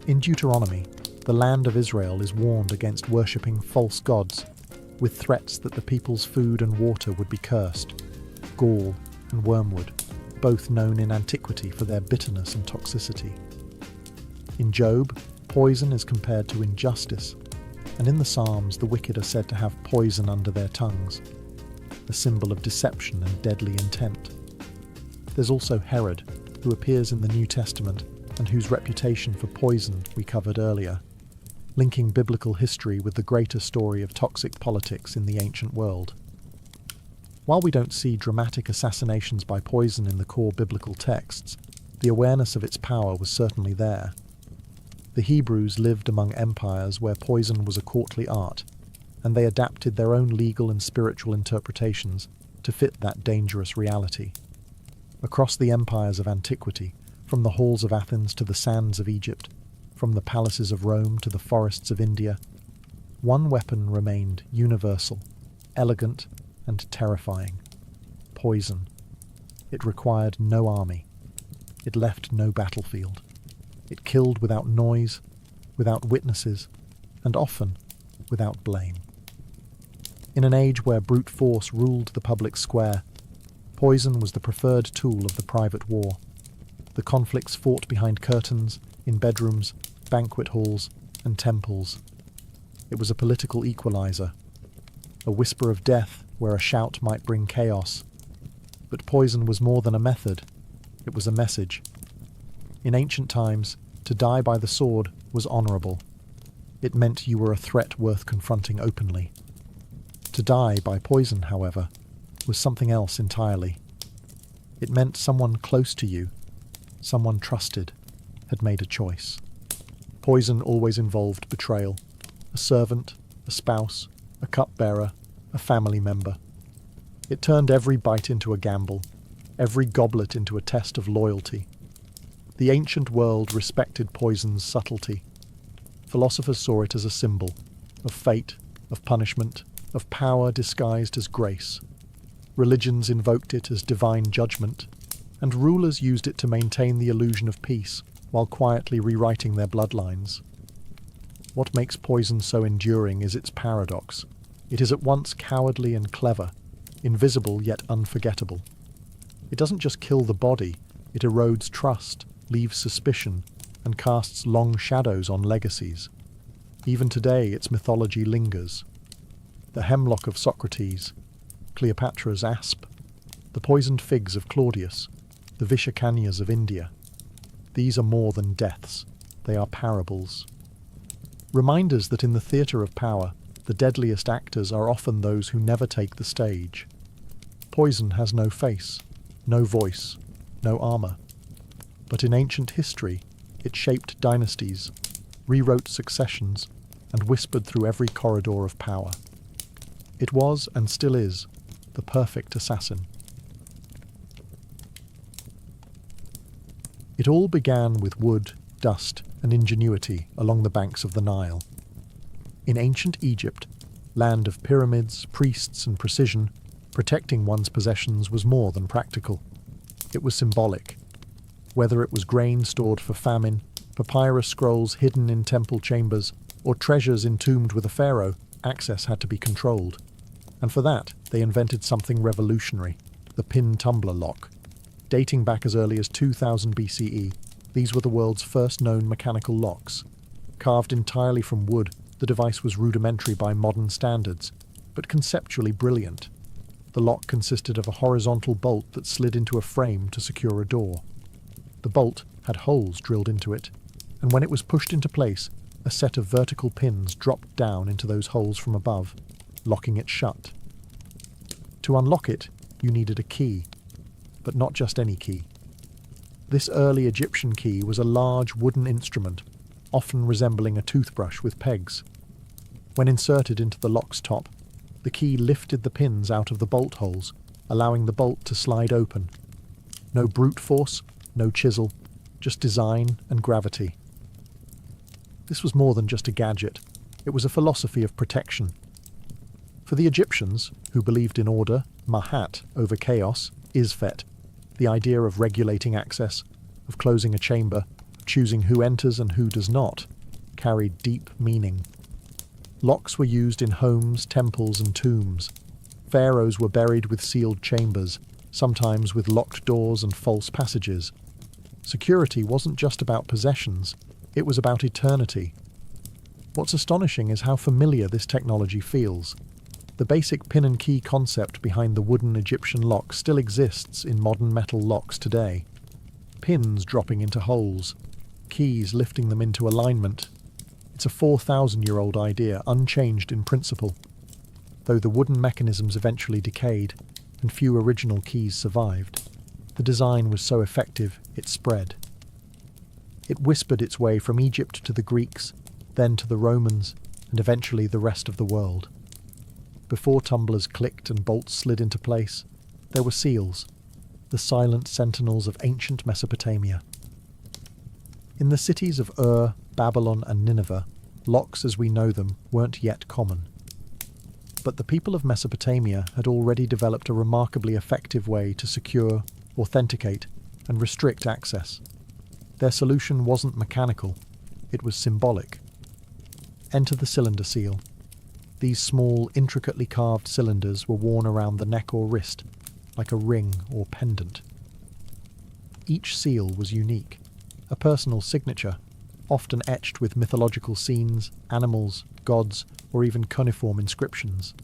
In Deuteronomy, the land of Israel is warned against worshipping false gods, with threats that the people's food and water would be cursed, gall and wormwood, both known in antiquity for their bitterness and toxicity. In Job, poison is compared to injustice, and in the Psalms the wicked are said to have poison under their tongues, a symbol of deception and deadly intent. There's also Herod, who appears in the New Testament and whose reputation for poison we covered earlier, linking biblical history with the greater story of toxic politics in the ancient world. While we don't see dramatic assassinations by poison in the core biblical texts, the awareness of its power was certainly there. The Hebrews lived among empires where poison was a courtly art, and they adapted their own legal and spiritual interpretations to fit that dangerous reality. Across the empires of antiquity, from the halls of Athens to the sands of Egypt, from the palaces of Rome to the forests of India, one weapon remained universal, elegant, and terrifying: poison. It required no army. It left no battlefield. It killed without noise, without witnesses, and often without blame. In an age where brute force ruled the public square, poison was the preferred tool of the private war. The conflicts fought behind curtains, in bedrooms, banquet halls, and temples. It was a political equalizer, a whisper of death where a shout might bring chaos. But poison was more than a method, it was a message. In ancient times, to die by the sword was honourable. It meant you were a threat worth confronting openly. To die by poison, however, was something else entirely. It meant someone close to you, someone trusted, had made a choice. Poison always involved betrayal. A servant, a spouse, a cupbearer, a family member. It turned every bite into a gamble, every goblet into a test of loyalty. The ancient world respected poison's subtlety. Philosophers saw it as a symbol of fate, of punishment, of power disguised as grace. Religions invoked it as divine judgment, and rulers used it to maintain the illusion of peace while quietly rewriting their bloodlines. What makes poison so enduring is its paradox. It is at once cowardly and clever, invisible yet unforgettable. It doesn't just kill the body, it erodes trust, leaves suspicion, and casts long shadows on legacies. Even today its mythology lingers. The hemlock of Socrates, Cleopatra's asp, the poisoned figs of Claudius, the Vishakanyas of India. These are more than deaths, they are parables. Reminders that in the theatre of power, the deadliest actors are often those who never take the stage. Poison has no face, no voice, no armour. But in ancient history, it shaped dynasties, rewrote successions, and whispered through every corridor of power. It was, and still is, the perfect assassin. It all began with wood, dust, and ingenuity along the banks of the Nile. In ancient Egypt, land of pyramids, priests, and precision, protecting one's possessions was more than practical. It was symbolic. Whether it was grain stored for famine, papyrus scrolls hidden in temple chambers, or treasures entombed with a pharaoh, access had to be controlled. And for that, they invented something revolutionary: the pin tumbler lock. Dating back as early as 2000 BCE, these were the world's first known mechanical locks. Carved entirely from wood, the device was rudimentary by modern standards, but conceptually brilliant. The lock consisted of a horizontal bolt that slid into a frame to secure a door. The bolt had holes drilled into it, and when it was pushed into place, a set of vertical pins dropped down into those holes from above, locking it shut. To unlock it, you needed a key, but not just any key. This early Egyptian key was a large wooden instrument, often resembling a toothbrush with pegs. When inserted into the lock's top, the key lifted the pins out of the bolt holes, allowing the bolt to slide open. No brute force, no chisel, just design and gravity. This was more than just a gadget. It was a philosophy of protection. For the Egyptians, who believed in order, mahat, over chaos, isfet, the idea of regulating access, of closing a chamber, of choosing who enters and who does not, carried deep meaning. Locks were used in homes, temples, and tombs. Pharaohs were buried with sealed chambers, sometimes with locked doors and false passages. Security wasn't just about possessions, it was about eternity. What's astonishing is how familiar this technology feels. The basic pin and key concept behind the wooden Egyptian lock still exists in modern metal locks today. Pins dropping into holes, keys, lifting them into alignment. It's a 4,000-year-old idea, unchanged in principle. Though the wooden mechanisms eventually decayed and few original keys survived, the design was so effective it spread. It whispered its way from Egypt to the Greeks, then to the Romans, and eventually the rest of the world. Before tumblers clicked and bolts slid into place, there were seals, the silent sentinels of ancient Mesopotamia. In the cities of Ur, Babylon and Nineveh, locks as we know them weren't yet common. But the people of Mesopotamia had already developed a remarkably effective way to secure, authenticate, and restrict access. Their solution wasn't mechanical, it was symbolic. Enter the cylinder seal. These small, intricately carved cylinders were worn around the neck or wrist, like a ring or pendant. Each seal was unique, a personal signature, often etched with mythological scenes, animals, gods, or even cuneiform inscriptions.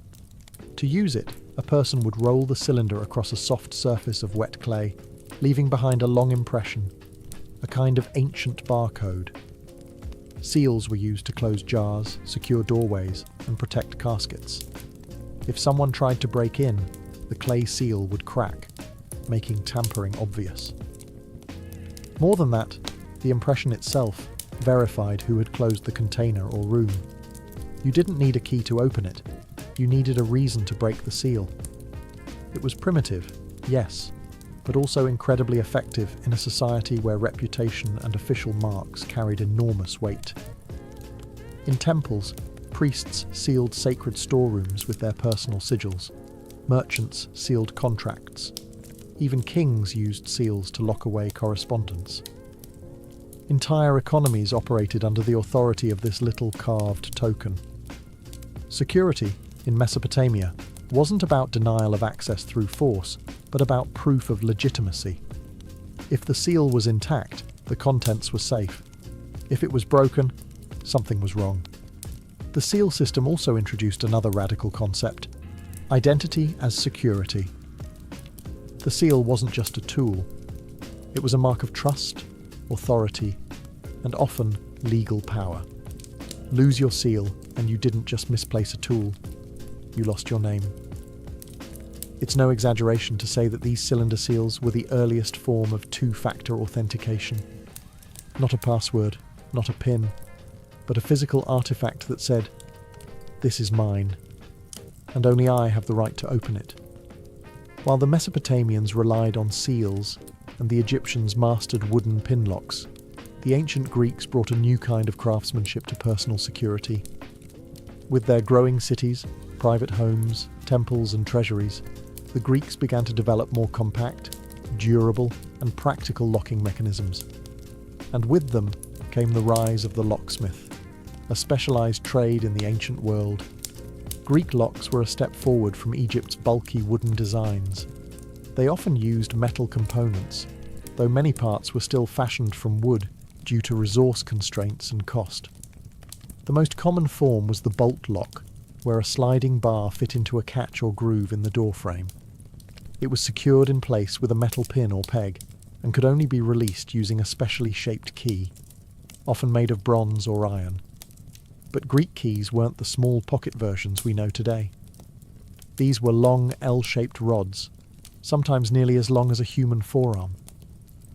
To use it, a person would roll the cylinder across a soft surface of wet clay, leaving behind a long impression, a kind of ancient barcode. Seals were used to close jars, secure doorways, and protect caskets. If someone tried to break in, the clay seal would crack, making tampering obvious. More than that, the impression itself verified who had closed the container or room. You didn't need a key to open it, you needed a reason to break the seal. It was primitive, yes, but also incredibly effective in a society where reputation and official marks carried enormous weight. In temples, priests sealed sacred storerooms with their personal sigils. Merchants sealed contracts. Even kings used seals to lock away correspondence. Entire economies operated under the authority of this little carved token. Security, in Mesopotamia, wasn't about denial of access through force, but about proof of legitimacy. If the seal was intact, the contents were safe. If it was broken, something was wrong. The seal system also introduced another radical concept: identity as security. The seal wasn't just a tool. It was a mark of trust, authority, and often legal power. Lose your seal, and you didn't just misplace a tool, you lost your name. It's no exaggeration to say that these cylinder seals were the earliest form of two-factor authentication. Not a password, not a PIN, but a physical artifact that said, "This is mine, and only I have the right to open it." While the Mesopotamians relied on seals and the Egyptians mastered wooden pin locks, the ancient Greeks brought a new kind of craftsmanship to personal security. With their growing cities, private homes, temples and treasuries, the Greeks began to develop more compact, durable and practical locking mechanisms. And with them came the rise of the locksmith, a specialized trade in the ancient world. Greek locks were a step forward from Egypt's bulky wooden designs. They often used metal components, though many parts were still fashioned from wood due to resource constraints and cost. The most common form was the bolt lock, where a sliding bar fit into a catch or groove in the door frame. It was secured in place with a metal pin or peg, and could only be released using a specially shaped key, often made of bronze or iron. But Greek keys weren't the small pocket versions we know today. These were long L-shaped rods, sometimes nearly as long as a human forearm.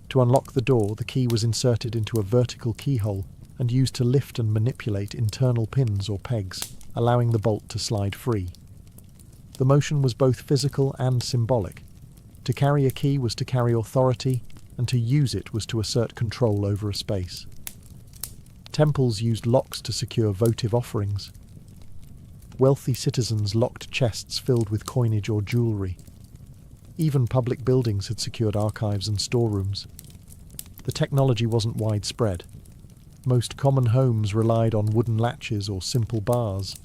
To unlock the door, the key was inserted into a vertical keyhole and used to lift and manipulate internal pins or pegs, allowing the bolt to slide free. The motion was both physical and symbolic. To carry a key was to carry authority, and to use it was to assert control over a space. Temples used locks to secure votive offerings. Wealthy citizens locked chests filled with coinage or jewellery. Even public buildings had secured archives and storerooms. The technology wasn't widespread. Most common homes relied on wooden latches or simple bars.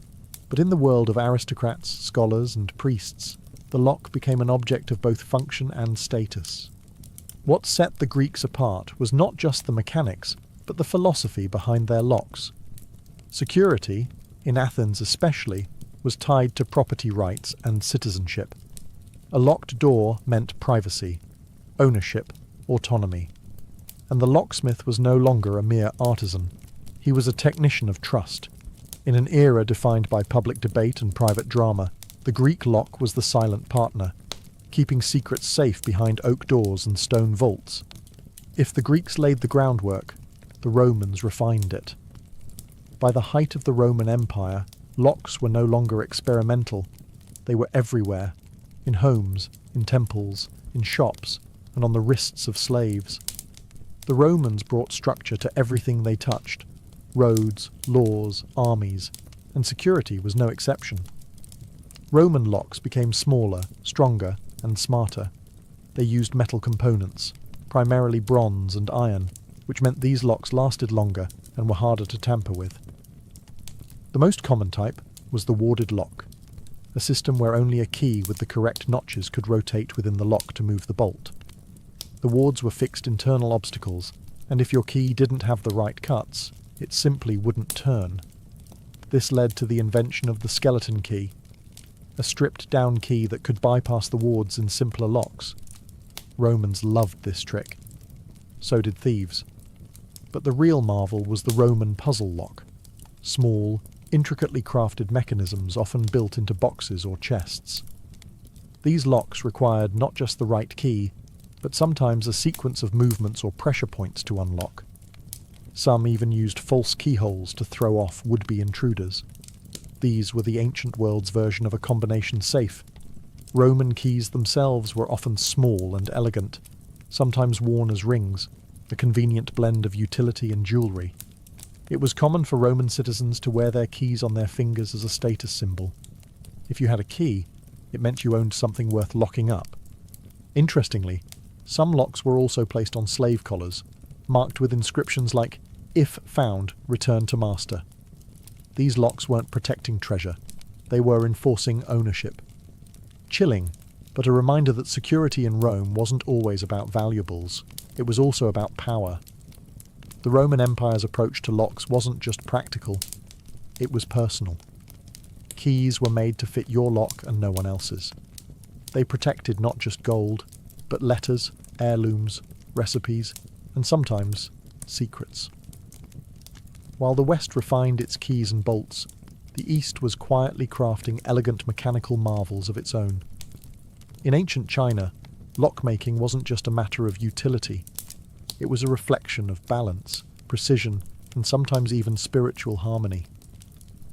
But in the world of aristocrats, scholars, and priests, the lock became an object of both function and status. What set the Greeks apart was not just the mechanics, but the philosophy behind their locks. Security, in Athens especially, was tied to property rights and citizenship. A locked door meant privacy, ownership, autonomy. and the locksmith was no longer a mere artisan. He was a technician of trust. In an era defined by public debate and private drama, the Greek lock was the silent partner, keeping secrets safe behind oak doors and stone vaults. If the Greeks laid the groundwork, the Romans refined it. By the height of the Roman Empire, locks were no longer experimental. They were everywhere, in homes, in temples, in shops, and on the wrists of slaves. The Romans brought structure to everything they touched: roads, laws, armies, and security was no exception. Roman locks became smaller, stronger, and smarter. They used metal components, primarily bronze and iron, which meant these locks lasted longer and were harder to tamper with. The most common type was the warded lock, a system where only a key with the correct notches could rotate within the lock to move the bolt. The wards were fixed internal obstacles, and if your key didn't have the right cuts, it simply wouldn't turn. This led to the invention of the skeleton key, a stripped-down key that could bypass the wards in simpler locks. Romans loved this trick. So did thieves. But the real marvel was the Roman puzzle lock. Small, intricately crafted mechanisms often built into boxes or chests. These locks required not just the right key, but sometimes a sequence of movements or pressure points to unlock. Some even used false keyholes to throw off would-be intruders. These were the ancient world's version of a combination safe. Roman keys themselves were often small and elegant, sometimes worn as rings, a convenient blend of utility and jewellery. It was common for Roman citizens to wear their keys on their fingers as a status symbol. If you had a key, it meant you owned something worth locking up. Interestingly, some locks were also placed on slave collars, marked with inscriptions like, "If found, return to master." These locks weren't protecting treasure, they were enforcing ownership. Chilling, but a reminder that security in Rome wasn't always about valuables, it was also about power. The Roman Empire's approach to locks wasn't just practical, it was personal. Keys were made to fit your lock and no one else's. They protected not just gold, but letters, heirlooms, recipes, and sometimes secrets. While the West refined its keys and bolts, the East was quietly crafting elegant mechanical marvels of its own. In ancient China, lockmaking wasn't just a matter of utility. It was a reflection of balance, precision, and sometimes even spiritual harmony.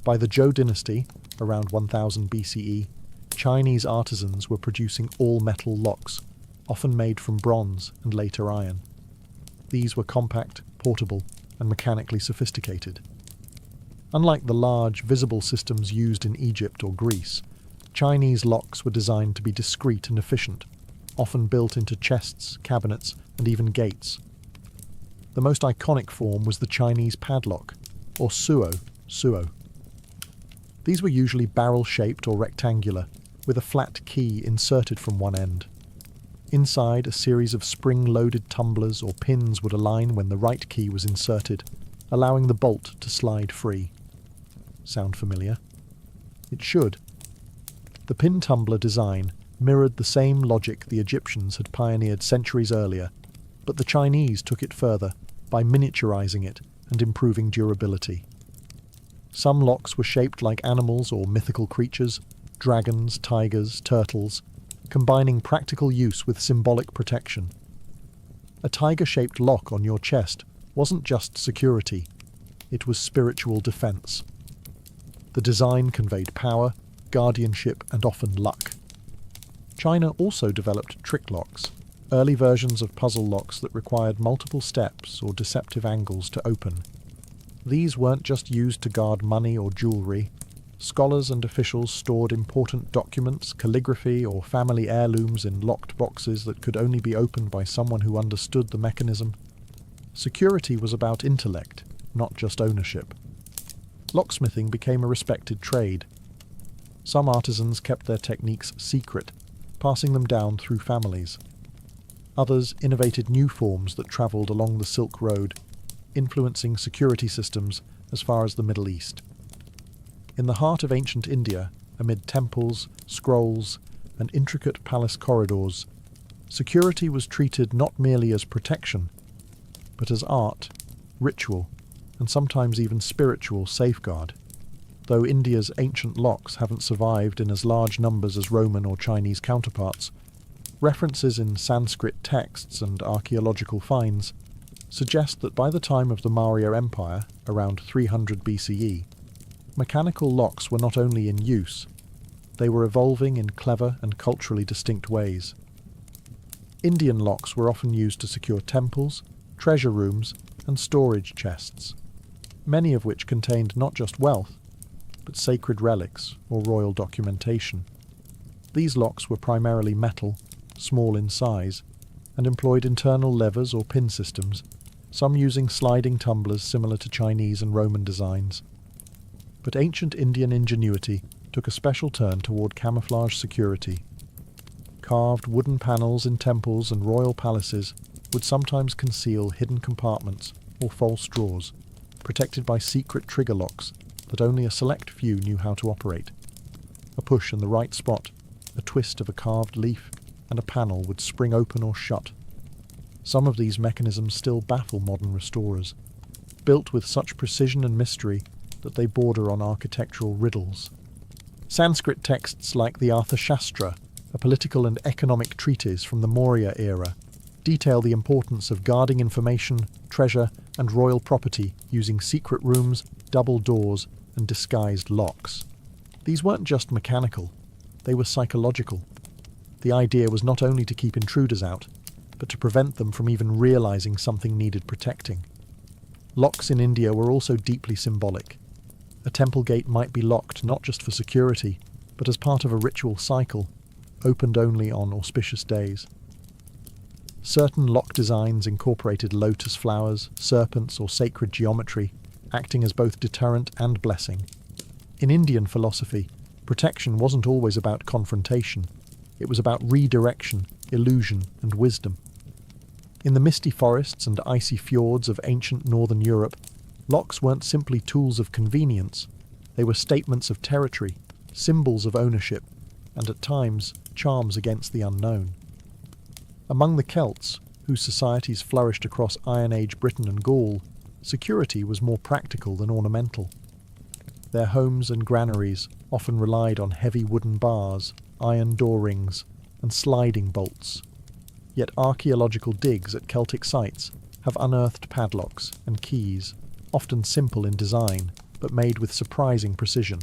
By the Zhou dynasty, around 1000 BCE, Chinese artisans were producing all-metal locks, often made from bronze and later iron. These were compact, portable, and mechanically sophisticated. Unlike the large, visible systems used in Egypt or Greece, Chinese locks were designed to be discreet and efficient, often built into chests, cabinets, and even gates. The most iconic form was the Chinese padlock, or suo. These were usually barrel-shaped or rectangular, with a flat key inserted from one end. Inside, a series of spring-loaded tumblers or pins would align when the right key was inserted, allowing the bolt to slide free. Sound familiar? It should. The pin tumbler design mirrored the same logic the Egyptians had pioneered centuries earlier, but the Chinese took it further by miniaturizing it and improving durability. Some locks were shaped like animals or mythical creatures, dragons, tigers, turtles, combining practical use with symbolic protection. A tiger-shaped lock on your chest wasn't just security, it was spiritual defense. The design conveyed power, guardianship, and often luck. China also developed trick locks, early versions of puzzle locks that required multiple steps or deceptive angles to open. These weren't just used to guard money or jewellery. Scholars and officials stored important documents, calligraphy, or family heirlooms in locked boxes that could only be opened by someone who understood the mechanism. Security was about intellect, not just ownership. Locksmithing became a respected trade. Some artisans kept their techniques secret, passing them down through families. Others innovated new forms that travelled along the Silk Road, influencing security systems as far as the Middle East. In the heart of ancient India, amid temples, scrolls, and intricate palace corridors, security was treated not merely as protection, but as art, ritual, and sometimes even spiritual safeguard. Though India's ancient locks haven't survived in as large numbers as Roman or Chinese counterparts, references in Sanskrit texts and archaeological finds suggest that by the time of the Maurya Empire, around 300 BCE, mechanical locks were not only in use, they were evolving in clever and culturally distinct ways. Indian locks were often used to secure temples, treasure rooms, and storage chests, many of which contained not just wealth, but sacred relics or royal documentation. These locks were primarily metal, small in size, and employed internal levers or pin systems, some using sliding tumblers similar to Chinese and Roman designs. But ancient Indian ingenuity took a special turn toward camouflage security. Carved wooden panels in temples and royal palaces would sometimes conceal hidden compartments or false drawers, protected by secret trigger locks that only a select few knew how to operate. A push in the right spot, a twist of a carved leaf, and a panel would spring open or shut. Some of these mechanisms still baffle modern restorers, built with such precision and mystery that they border on architectural riddles. Sanskrit texts like the Arthashastra, a political and economic treatise from the Maurya era, detail the importance of guarding information, treasure, and royal property using secret rooms, double doors, and disguised locks. These weren't just mechanical, they were psychological. The idea was not only to keep intruders out, but to prevent them from even realizing something needed protecting. Locks in India were also deeply symbolic. A temple gate might be locked not just for security, but as part of a ritual cycle, opened only on auspicious days. Certain lock designs incorporated lotus flowers, serpents, or sacred geometry, acting as both deterrent and blessing. In Indian philosophy, protection wasn't always about confrontation. It was about redirection, illusion, and wisdom. In the misty forests and icy fjords of ancient northern Europe, locks weren't simply tools of convenience. They were statements of territory, symbols of ownership, and at times, charms against the unknown. Among the Celts, whose societies flourished across Iron Age Britain and Gaul, security was more practical than ornamental. Their homes and granaries often relied on heavy wooden bars, iron door rings, and sliding bolts. Yet archaeological digs at Celtic sites have unearthed padlocks and keys, often simple in design, but made with surprising precision.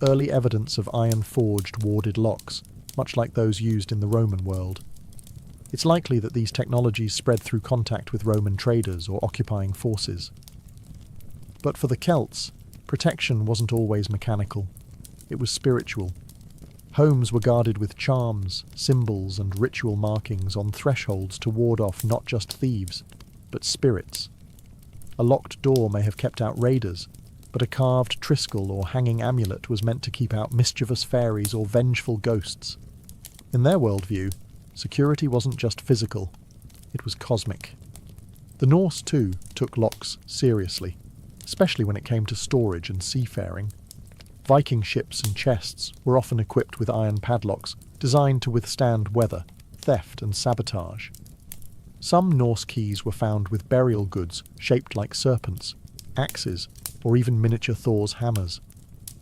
Early evidence of iron-forged warded locks, much like those used in the Roman world. It's likely that these technologies spread through contact with Roman traders or occupying forces. But for the Celts, protection wasn't always mechanical. It was spiritual. Homes were guarded with charms, symbols, and ritual markings on thresholds to ward off not just thieves, but spirits. A locked door may have kept out raiders, but a carved triskel or hanging amulet was meant to keep out mischievous fairies or vengeful ghosts. In their worldview, security wasn't just physical, it was cosmic. The Norse, too, took locks seriously, especially when it came to storage and seafaring. Viking ships and chests were often equipped with iron padlocks designed to withstand weather, theft, and sabotage. Some Norse keys were found with burial goods shaped like serpents, axes, or even miniature Thor's hammers.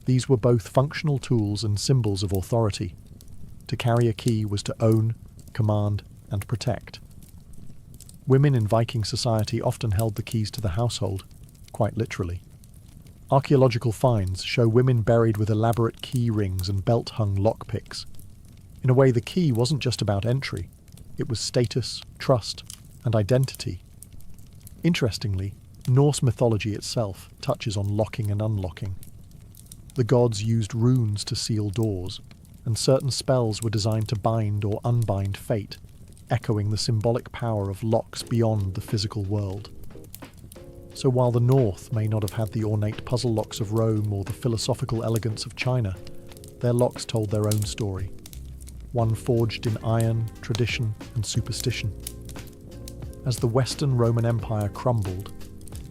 These were both functional tools and symbols of authority. To carry a key was to own, command, and protect. Women in Viking society often held the keys to the household, quite literally. Archaeological finds show women buried with elaborate key rings and belt-hung lockpicks. In a way, the key wasn't just about entry. It was status, trust, and identity. Interestingly, Norse mythology itself touches on locking and unlocking. The gods used runes to seal doors, and certain spells were designed to bind or unbind fate, echoing the symbolic power of locks beyond the physical world. So while the North may not have had the ornate puzzle locks of Rome or the philosophical elegance of China, their locks told their own story, one forged in iron, tradition, and superstition. As the Western Roman Empire crumbled,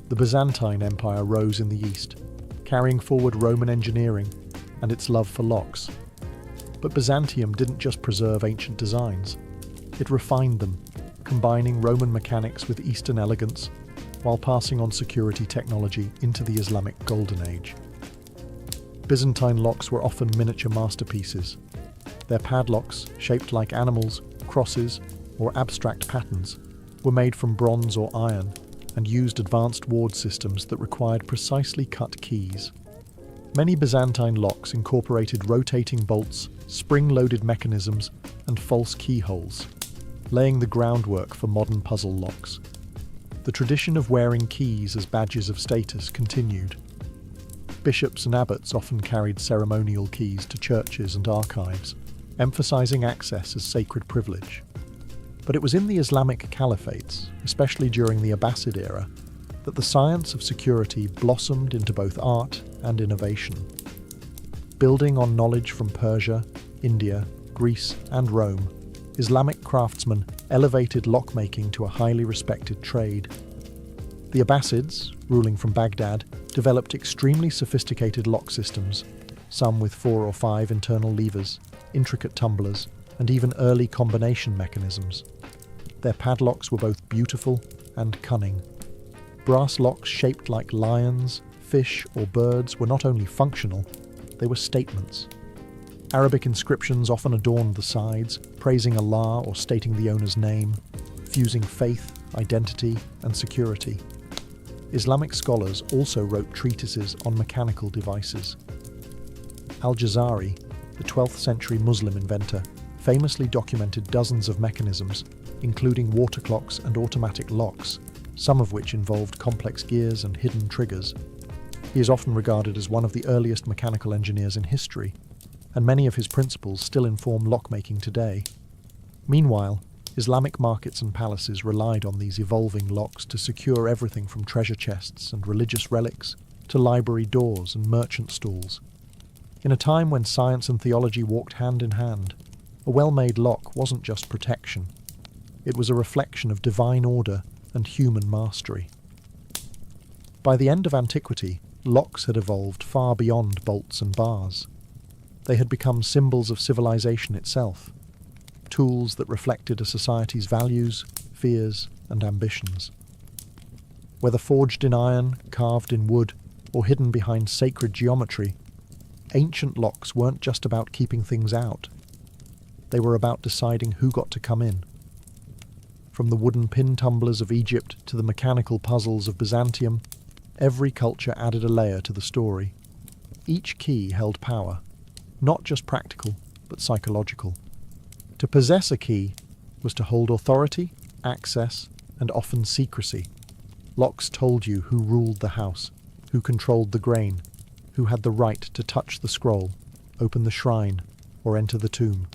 the Byzantine Empire rose in the east, carrying forward Roman engineering and its love for locks. But Byzantium didn't just preserve ancient designs, it refined them, combining Roman mechanics with Eastern elegance, while passing on security technology into the Islamic Golden Age. Byzantine locks were often miniature masterpieces. Their padlocks, shaped like animals, crosses, or abstract patterns, were made from bronze or iron and used advanced ward systems that required precisely cut keys. Many Byzantine locks incorporated rotating bolts, spring-loaded mechanisms, and false keyholes, laying the groundwork for modern puzzle locks. The tradition of wearing keys as badges of status continued. Bishops and abbots often carried ceremonial keys to churches and archives, emphasizing access as sacred privilege. But it was in the Islamic caliphates, especially during the Abbasid era, that the science of security blossomed into both art and innovation. Building on knowledge from Persia, India, Greece, and Rome, Islamic craftsmen elevated lockmaking to a highly respected trade. The Abbasids, ruling from Baghdad, developed extremely sophisticated lock systems, some with 4 or 5 internal levers, intricate tumblers, and even early combination mechanisms. Their padlocks were both beautiful and cunning. Brass locks shaped like lions, fish, or birds were not only functional, they were statements. Arabic inscriptions often adorned the sides, praising Allah or stating the owner's name, fusing faith, identity, and security. Islamic scholars also wrote treatises on mechanical devices. Al-Jazari, the 12th century Muslim inventor, famously documented dozens of mechanisms, including water clocks and automatic locks, some of which involved complex gears and hidden triggers. He is often regarded as one of the earliest mechanical engineers in history, and many of his principles still inform lockmaking today. Meanwhile, Islamic markets and palaces relied on these evolving locks to secure everything from treasure chests and religious relics to library doors and merchant stalls. In a time when science and theology walked hand in hand, a well-made lock wasn't just protection. It was a reflection of divine order and human mastery. By the end of antiquity, locks had evolved far beyond bolts and bars. They had become symbols of civilization itself, tools that reflected a society's values, fears, and ambitions. Whether forged in iron, carved in wood, or hidden behind sacred geometry, ancient locks weren't just about keeping things out. They were about deciding who got to come in. From the wooden pin tumblers of Egypt to the mechanical puzzles of Byzantium, every culture added a layer to the story. Each key held power, not just practical, but psychological. To possess a key was to hold authority, access, and often secrecy. Locks told you who ruled the house, who controlled the grain, who had the right to touch the scroll, open the shrine, or enter the tomb.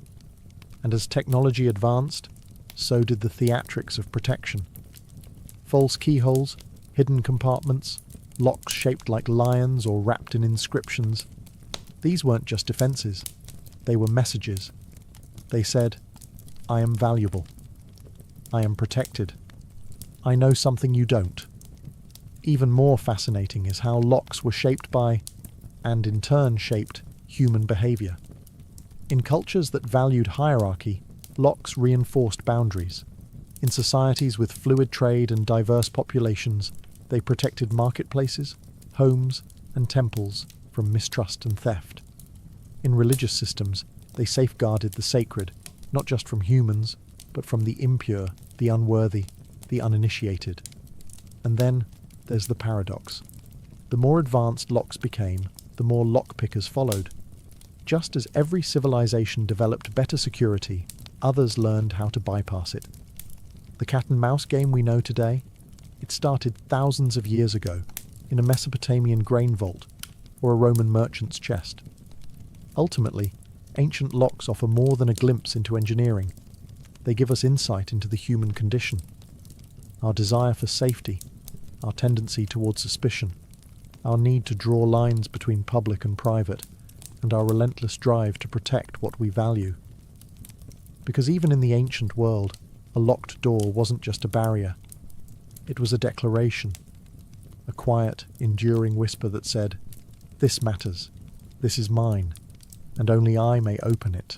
And as technology advanced, so did the theatrics of protection. False keyholes, hidden compartments, locks shaped like lions or wrapped in inscriptions. These weren't just defences, they were messages. They said, I am valuable. I am protected. I know something you don't. Even more fascinating is how locks were shaped by, and in turn shaped, human behaviour. In cultures that valued hierarchy, locks reinforced boundaries. In societies with fluid trade and diverse populations, they protected marketplaces, homes, and temples from mistrust and theft. In religious systems, they safeguarded the sacred, not just from humans, but from the impure, the unworthy, the uninitiated. And then there's the paradox. The more advanced locks became, the more lockpickers followed. Just as every civilization developed better security, others learned how to bypass it. The cat and mouse game we know today, it started thousands of years ago in a Mesopotamian grain vault or a Roman merchant's chest. Ultimately, ancient locks offer more than a glimpse into engineering. They give us insight into the human condition, our desire for safety, our tendency towards suspicion, our need to draw lines between public and private, and our relentless drive to protect what we value. Because even in the ancient world, a locked door wasn't just a barrier. It was a declaration, a quiet, enduring whisper that said, "This matters, this is mine, and only I may open it."